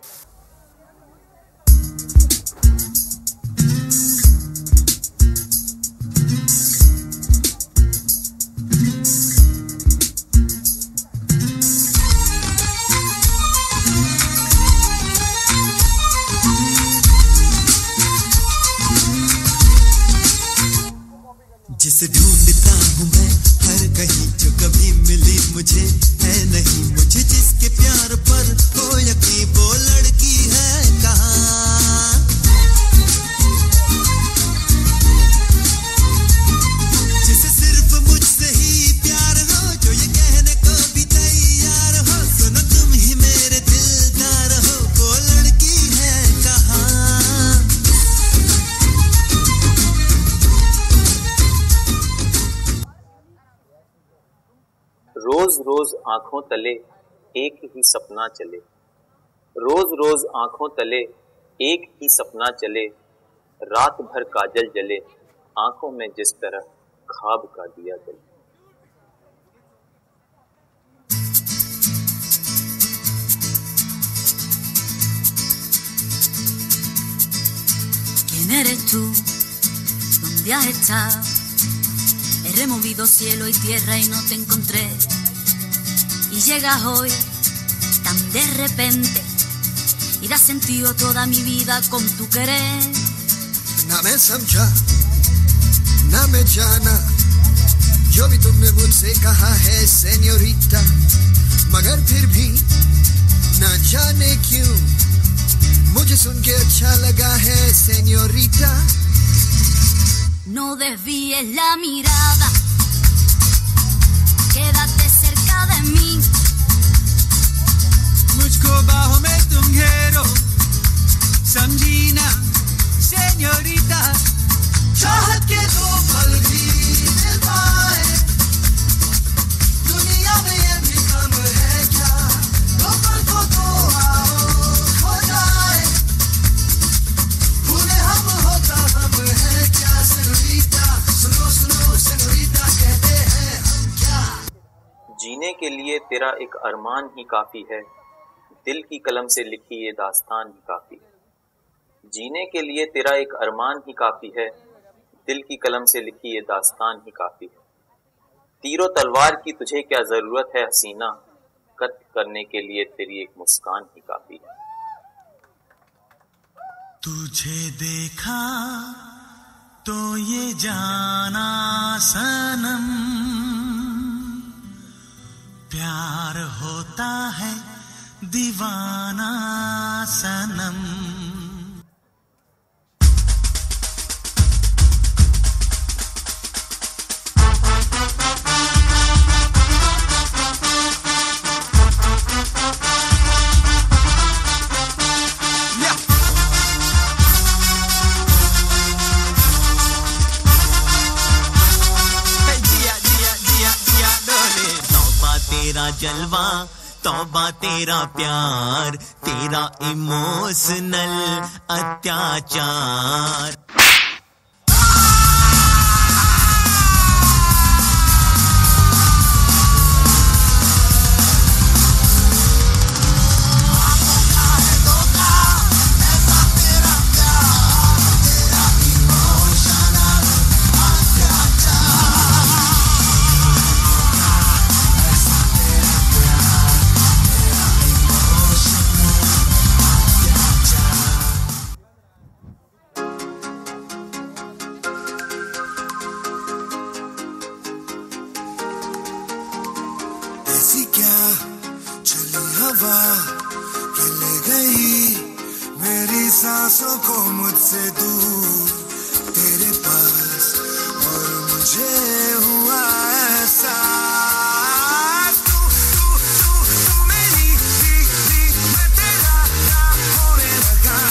जिसे ढूंढता हूँ मैं हर कहीं, जो कभी मिली मुझे है नहीं, मुझे जिसके प्यार पर हो यकीन, वो लड़की है कहाँ। जिसे सिर्फ मुझसे ही प्यार हो, जो ये कहने को भी तैयार हो, सुनो तुम ही मेरे दिलदार हो, वो लड़की है कहाँ। रोज रोज आंखों तले एक ही सपना चले, रोज रोज आंखों तले एक ही सपना चले, रात भर काजल जले, आंखों में जिस तरह ख्वाब का दिया जले। ¿Quién eres tú? ¿Dónde has estado? He removido cielo y tierra y no te encontré. Y llegas hoy tan de repente y das sentido a toda mi vida con tu querer. ना मैं समझा ना मैं जाना, जो भी तुमने मुझसे कहा है सेन्योरिटा, मगर फिर भी ना जाने क्यों मुझे सुन के अच्छा लगा है senorita. No desvíes la mirada, quédate cerca de mí. मुझको बाहों में तुम घेरो, समझी ना सेन्योरिटा, चाहत के दो पल भी मिल पाए, दुनिया में ये भी कम है क्या, दो पल को तो आओ खो जाए, भूले हम होता हम है क्या सेन्योरिटा, सुनो सुनो सेन्योरिटा कहते हैं हम क्या। जीने के लिए तेरा एक अरमान ही काफी है, दिल की कलम से लिखी ये दास्तान ही काफी है। जीने के लिए तेरा एक अरमान ही काफी है, दिल की कलम से लिखी ये दास्तान ही काफी है। तीरों तलवार की तुझे क्या जरूरत है हसीना, कत्ल करने के लिए तेरी एक मुस्कान ही काफी है। तुझे देखा तो ये जाना सनम, प्यार होता है दीवाना सनम। तेरा जलवा तौबा तेरा प्यार, तेरा इमोशनल अत्याचार। सांसों को मुझसे दूर तेरे पास और मुझे हुआ एहसास तू तू तू तू मेरी थी मैं तेरा होने लगा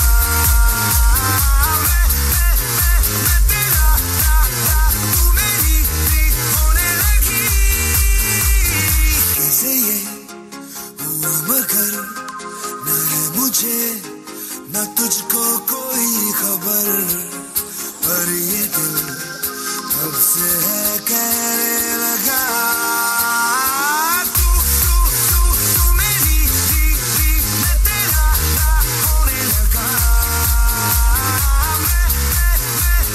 मैं तेरा तू मेरी थी होने लगी कैसे ये हुआ मगर न है मुझे न तुझको कोई खबर पर ये दिल कब से है कहने लगा तू तू तू तू मेरी थी मैं तेरा होने लगा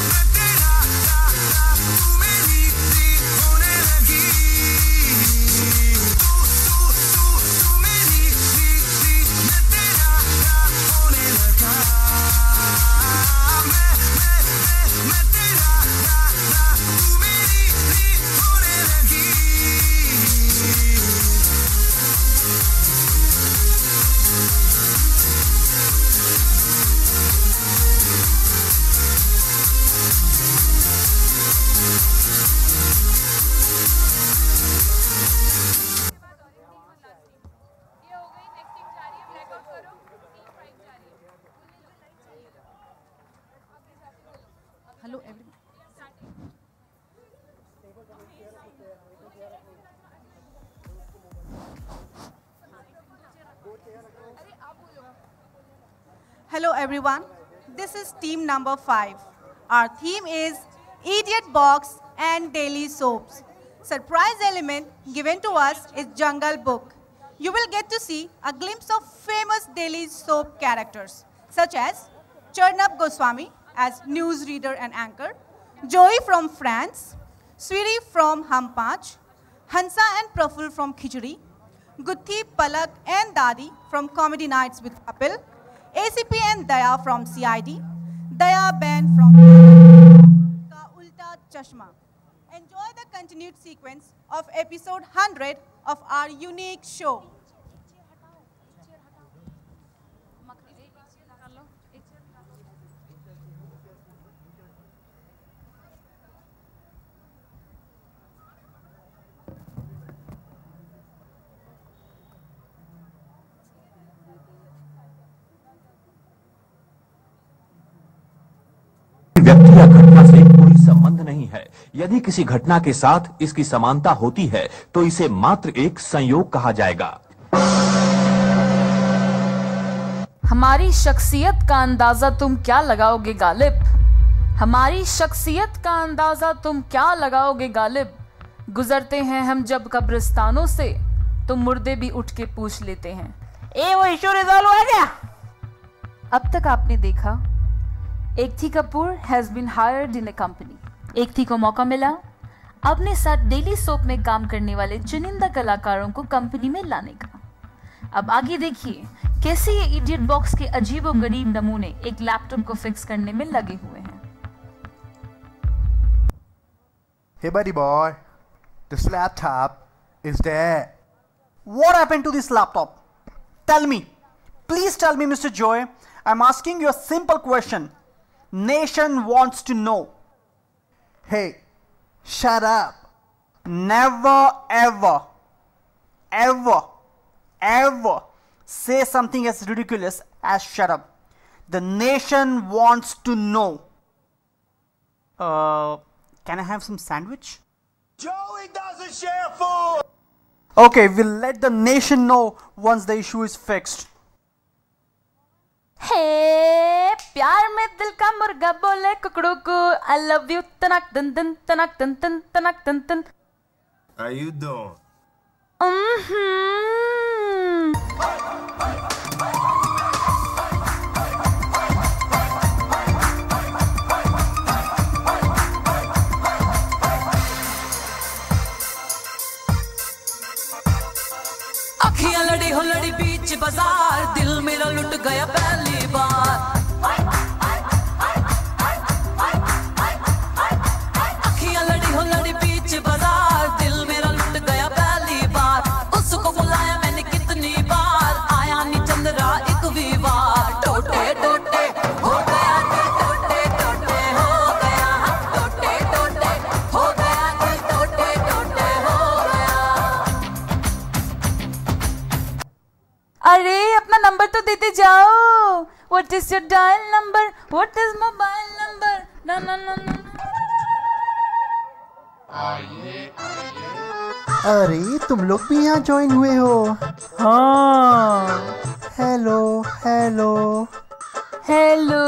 मैं तेरा तू मेरी थी होने लगी तू तू तू तू मेरी थी मैं तेरा होने लगा मैं तेरा तू मेरी थी होने लगी hello everyone. Hello everyone, this is team number 5. Our theme is Idiot Box and Daily Soaps. Surprise element given to us is Jungle Book. You will get to see a glimpse of famous daily soap characters such as Charnab Goswami as newsreader and anchor, Joey from France, Swiri from Hum Panch, Hansa and Praful from Khichdi, Gutti, Palak and Dadi from Comedy Nights with Kapil, ACP and Daya from CID, Daya Ben from Ka Ulta Chashma. Enjoy the continued sequence of episode 100 of our unique show. व्यक्ति या घटना से कोई संबंध नहीं है। यदि किसी घटना के साथ इसकी समानता होती है तो इसे मात्र एक संयोग कहा जाएगा। हमारी शख्सियत का अंदाजा तुम क्या लगाओगे गालिब? हमारी शख्सियत का अंदाजा तुम क्या लगाओगे गालिब? गुजरते हैं हम जब कब्रिस्तानों से तो मुर्दे भी उठ के पूछ लेते हैं, ए वो इशू रिजॉल्व हो गया? अब तक आपने देखा Ekthi Kapoor has been hired in a company. Ekthi को मौका मिला अपने साथ डेली सोप में काम करने वाले चुनिंदा कलाकारों को कंपनी में लाने का। अब आगे देखिए कैसे ये इडियट बॉक्स के अजीबोगरीब नमूने एक लैपटॉप को फिक्स करने में लगे हुए हैं। Hey buddy boy, this laptop is dead. What happened to this laptop? Tell me. Please tell me, Mr. Joy. I'm asking you a simple question. Nation wants to know. Hey, shut up. Never, ever, ever, ever say something as ridiculous as shut up. The nation wants to know. Can I have some sandwich? Joey doesn't share food. Okay, we'll let the nation know once the issue is fixed. हे प्यार में दिल का मुर्गा बोले कुकड़ू को I love you तनक तन तन तनक तन तन तनक तन तन। How you doing? अखियां लड़ी हो लड़ी बीच बाजार, दिल मेरा लुट गया पहली बार। अखियां लड़ी हो लड़ी बीच बाजार, दिल मेरा लुट गया पहली बार। उसको बुलाया मैंने कितनी बार, आया नहीं चंद्रा एक भी बार। टोटे टोटे होठ अरे अपना नंबर तो देते जाओ। What is your dial number? What is mobile number? ना ना ना ना। अरे तुम लोग भी यहाँ ज्वाइन हुए हो? हाँ। Hello hello hello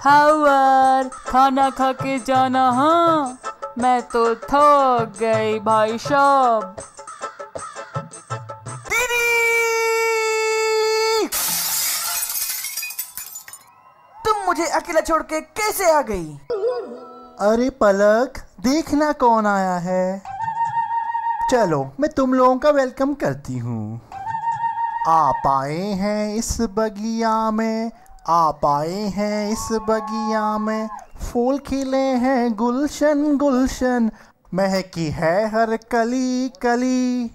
how are? खाना खा के जाना। हाँ मैं तो थक गई भाई साहब। तुम मुझे अकेला छोड़ के कैसे आ गई? अरे पलक, देखना कौन आया है। चलो मैं तुम लोगों का वेलकम करती हूँ। आप आए हैं इस बगिया में, आप आए हैं इस बगिया में, फूल खिले हैं गुलशन गुलशन, महकी है हर कली कली।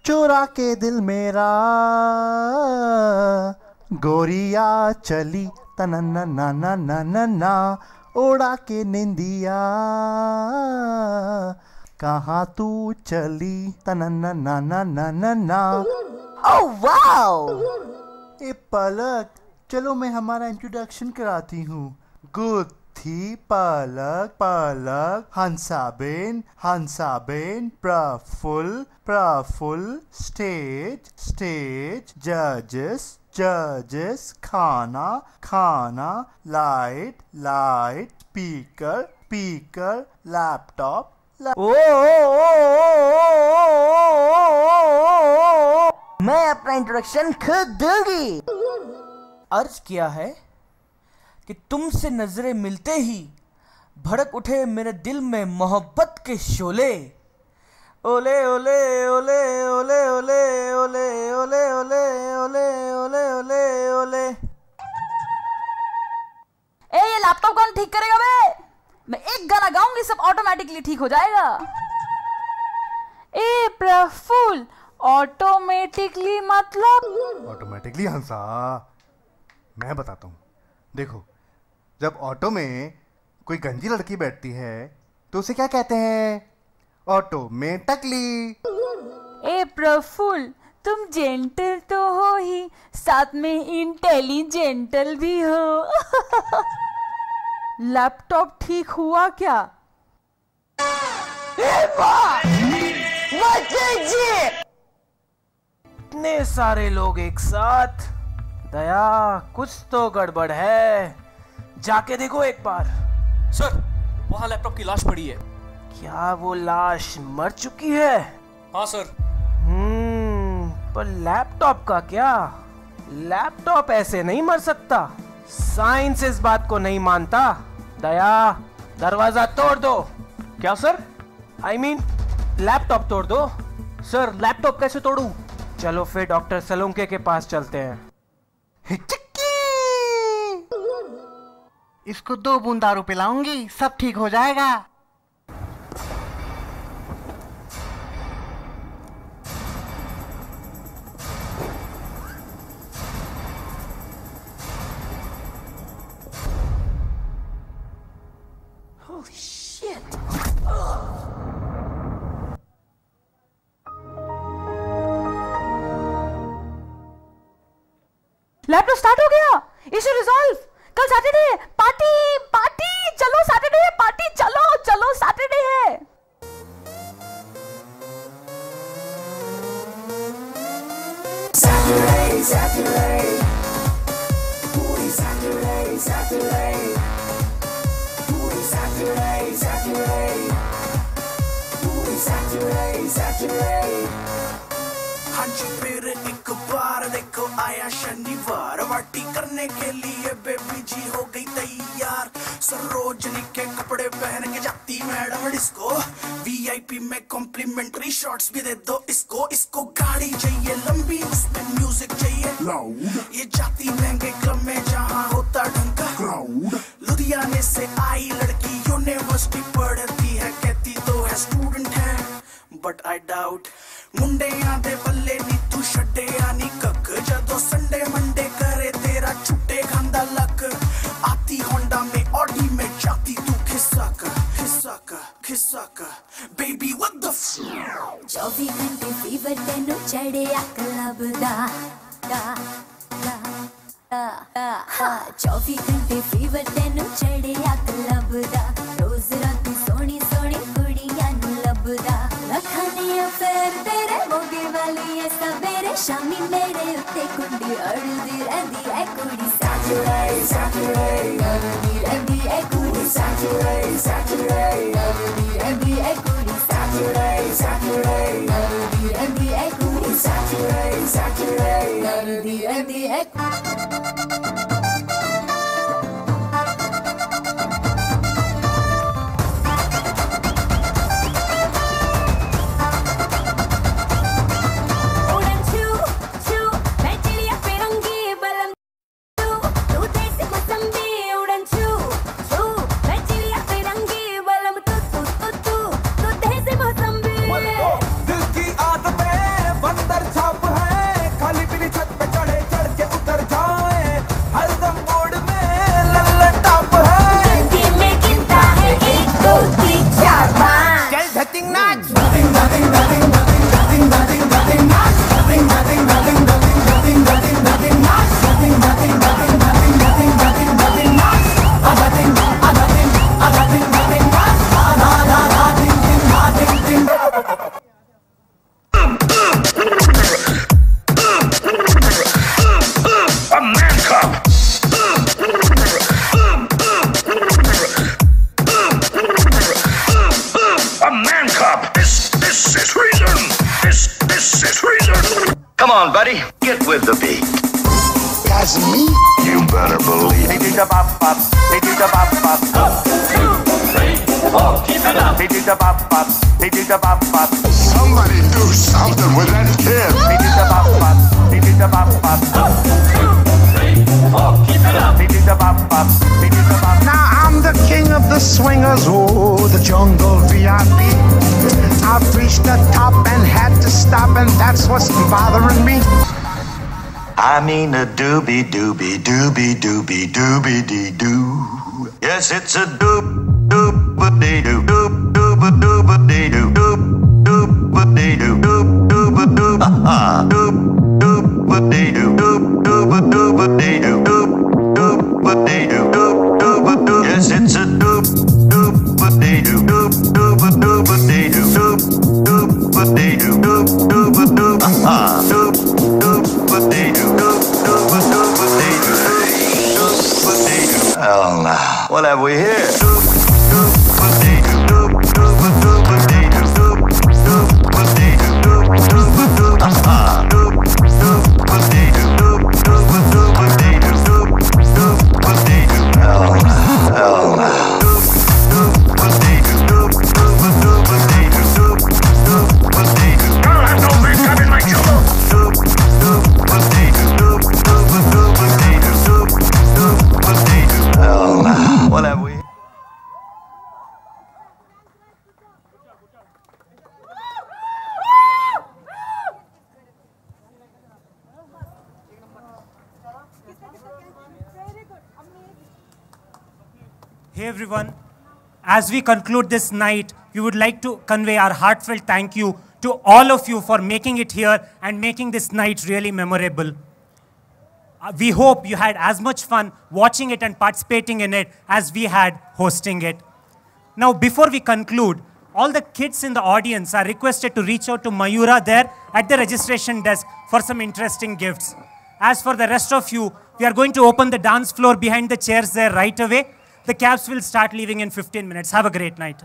चुरा के दिल मेरा गोरिया चली तनन्ना ना ना ना ना ना, उड़ा के निंदिया कहाँ तू चली तनन्ना ना ना ना ना ना। Oh wow! ए पलक, चलो मैं हमारा इंट्रोडक्शन कराती हूँ। गुत्थी, पलक, पलक, हंसाबेन, हंसाबेन, प्रफुल्ल, प्रफुल्ल, स्टेज, स्टेज, जजेस, जजेस, खाना, खाना, light, light, speaker, speaker, laptop. मैं अपना इंट्रोडक्शन खुद दूंगी। अर्ज किया है कि तुमसे नजरें मिलते ही भड़क उठे मेरे दिल में मोहब्बत के शोले। ओले ओले ओले ओले ओले ओले ओले ओले ओले ओले ओले ओले। ए ये लैपटॉप कौन ठीक करेगा बे? मैं एक गाना गाऊंगी सब ऑटोमेटिकली ठीक हो जाएगा। ए प्रफुल्ल, ऑटोमेटिकली मतलब? ऑटोमेटिकली हंसा, मैं बताता हूँ। देखो, जब ऑटो में कोई गंजी लड़की बैठती है तो उसे क्या कहते हैं? ऑटोमेटिकली। ए प्रफुल्ल, तुम जेंटल तो हो ही, साथ में इंटेलिजेंटल भी हो। लैपटॉप ठीक हुआ क्या? इतने सारे लोग एक साथ, दया कुछ तो गड़बड़ है, जाके देखो एक बार। सर, वहाँ लैपटॉप की लाश पड़ी है। क्या वो लाश मर चुकी है? हाँ सर। पर लैपटॉप का क्या? लैपटॉप ऐसे नहीं मर सकता। साइंस इस बात को नहीं मानता। दया, दरवाजा तोड़ दो। क्या सर? I mean, लैपटॉप तोड़ दो। सर, लैपटॉप कैसे तोड़ूं? चलो फिर डॉक्टर सलोंके के पास चलते हैं। इसको 2 बूंद दारू पिलाऊंगी, सब ठीक हो जाएगा। Holy shit! लैपटॉप स्टार्ट हो गया। Issue resolve. कल सैटरडे है, पार्टी पार्टी। चलो सैटरडे है, पार्टी। चलो चलो सैटरडे है। Saturday, Saturday, Saturday, Saturday, Saturday, Saturday, Saturday. हाँ जी फिर एक बार देखो आया शनिवार, पार्टी करने के लिए बेबी जी हो गई तैयार। सरोजनी के कपड़े पहन के जाती मैडम डिस्को, वीआईपी में कॉम्प्लीमेंट्री शॉट्स भी दे दो इसको। इसको गाड़ी चाहिए लंबी, उसमें म्यूजिक चाहिए लाउड। ये जाती महंगे क्लब में जहाँ होता ढंग का क्राउड। लुधियाने से आई लड़की यूनिवर्सिटी पढ़ती है, कहती तो है स्टूडेंट है, बट आई डाउट। मुंडे आधे बल्ले नी तू छड्डे आनी कक, जदों संडे मंडे करे तेरा छुट्टे खांदा लक। आती होंडा में ऑडी में जाती तू खिसक खिसक sucker. Baby, what the f? 24 घंटे फीवर तेनु चढ़िया क्लब दा 24 घंटे फीवर तेनु चढ़िया क्लब दा रोज रात सोनी सोनी कुड़ियां नु लभदा रखने अफेयर तेरे मोगे वाली है सवेरे शामी मेरे उत्ते कुंडी अड़दी रहंदी है कुड़ी Saturday Saturday अड़दी रहंदी है कुड़ी Saturday Saturday अड़दी रहंदी है कुड़ी Saturday Saturday अड़दी रहंदी है कुड़ी Saturday Saturday अड़दी रहंदी है Come on, buddy, get with the beat. That's me? You better believe. They do the bop bop. They do the bop bop. 1, 2, 3, 4, keep it up. They do the bop bop. They do the bop bop. Somebody do something with that kid. They do the bop bop. They do the bop bop. 1, 2, 3, 4, keep it up. They do the bop bop. They do the bop. Now I'm the king of the swingers, oh, the jungle VIP. I've reached the top and had to stop, and that's what's bothering me. I mean a doobie doobie doobie doobie doobie dee doo. Yes, it's a doob doob dee doo doob doob doob dee doo doob doob dee doo doob doob doob doob doob dee doo doob doob doob dee doo doob doob dee doo doob doob doob. Yes, it's a doob doob dee doo doob doob doob dee doo doob doob dee doo doob doob doob doob doob dee doo doob doob doob dee doo doob dee doo. Hell now, what have we here? Doob doob dee doo doob doob doob dee doo doob doob dee doo doob doob doob doob doob dee doo doob doob doob dee doo doob doob dee doo. Hell now, hell now. What have we? Hey everyone, as we conclude this night, we would like to convey our heartfelt thank you to all of you for making it here and making this night really memorable. We hope you had as much fun watching it and participating in it as we had hosting it. Now, before we conclude, all the kids in the audience are requested to reach out to Mayura there at the registration desk for some interesting gifts. As for the rest of you, we are going to open the dance floor behind the chairs there right away. The cabs will start leaving in 15 minutes. Have a great night.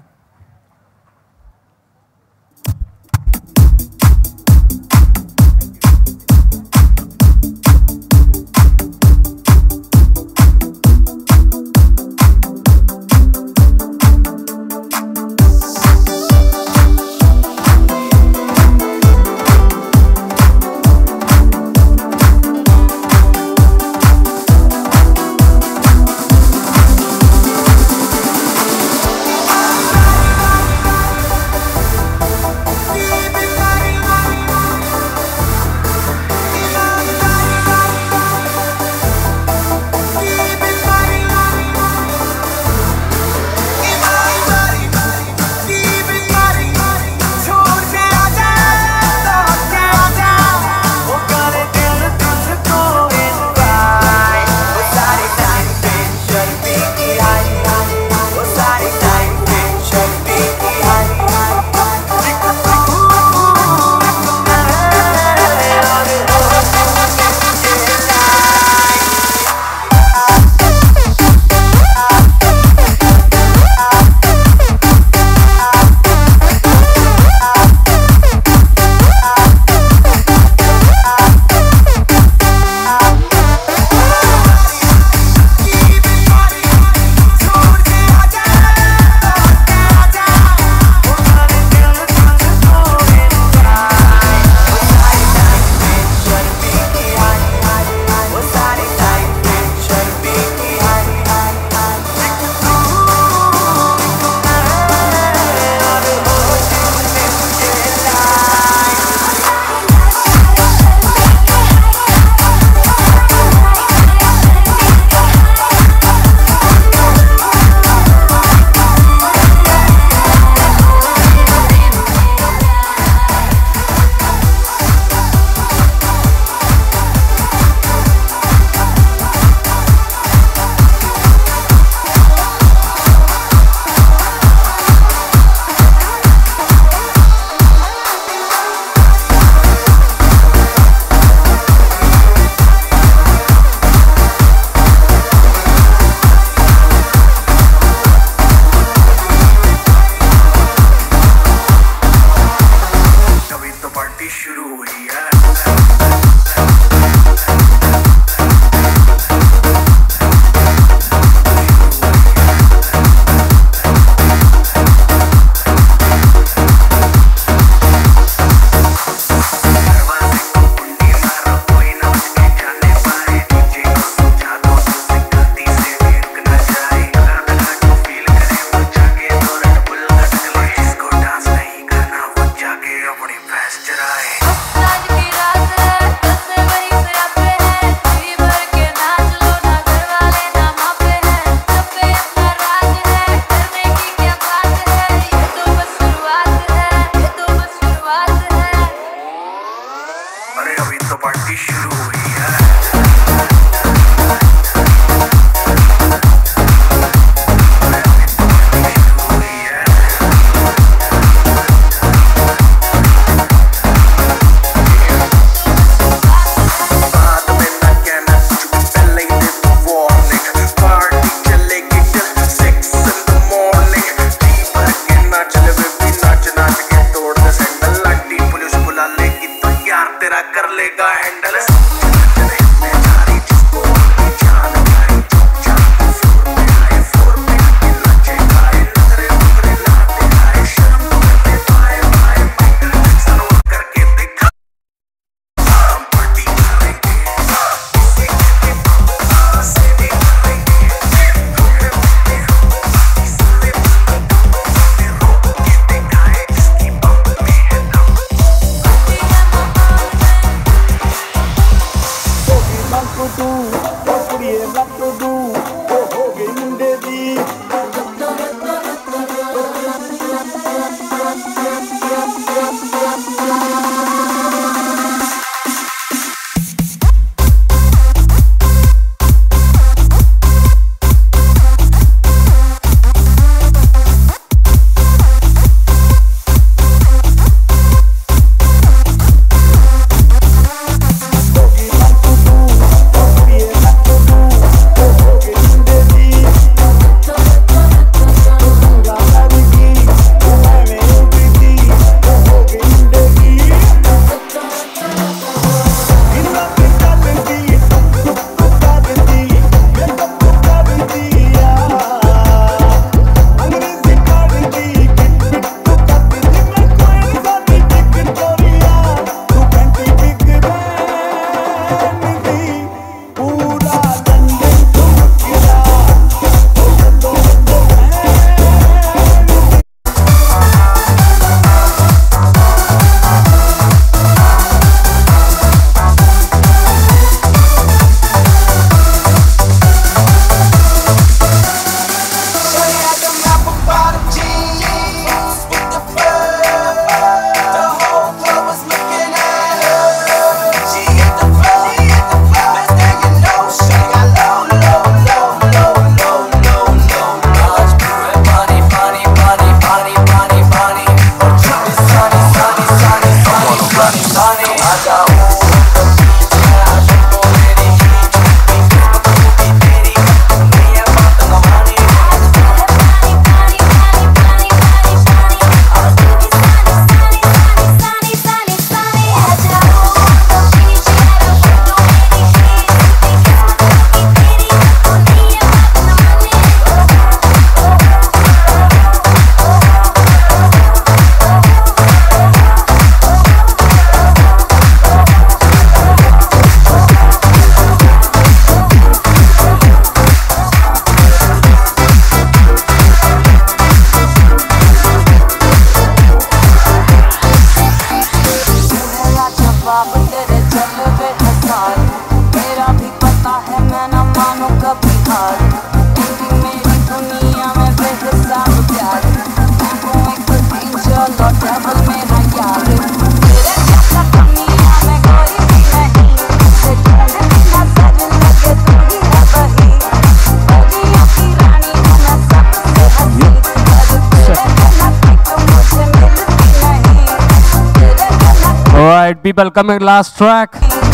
Alright, people, coming last track.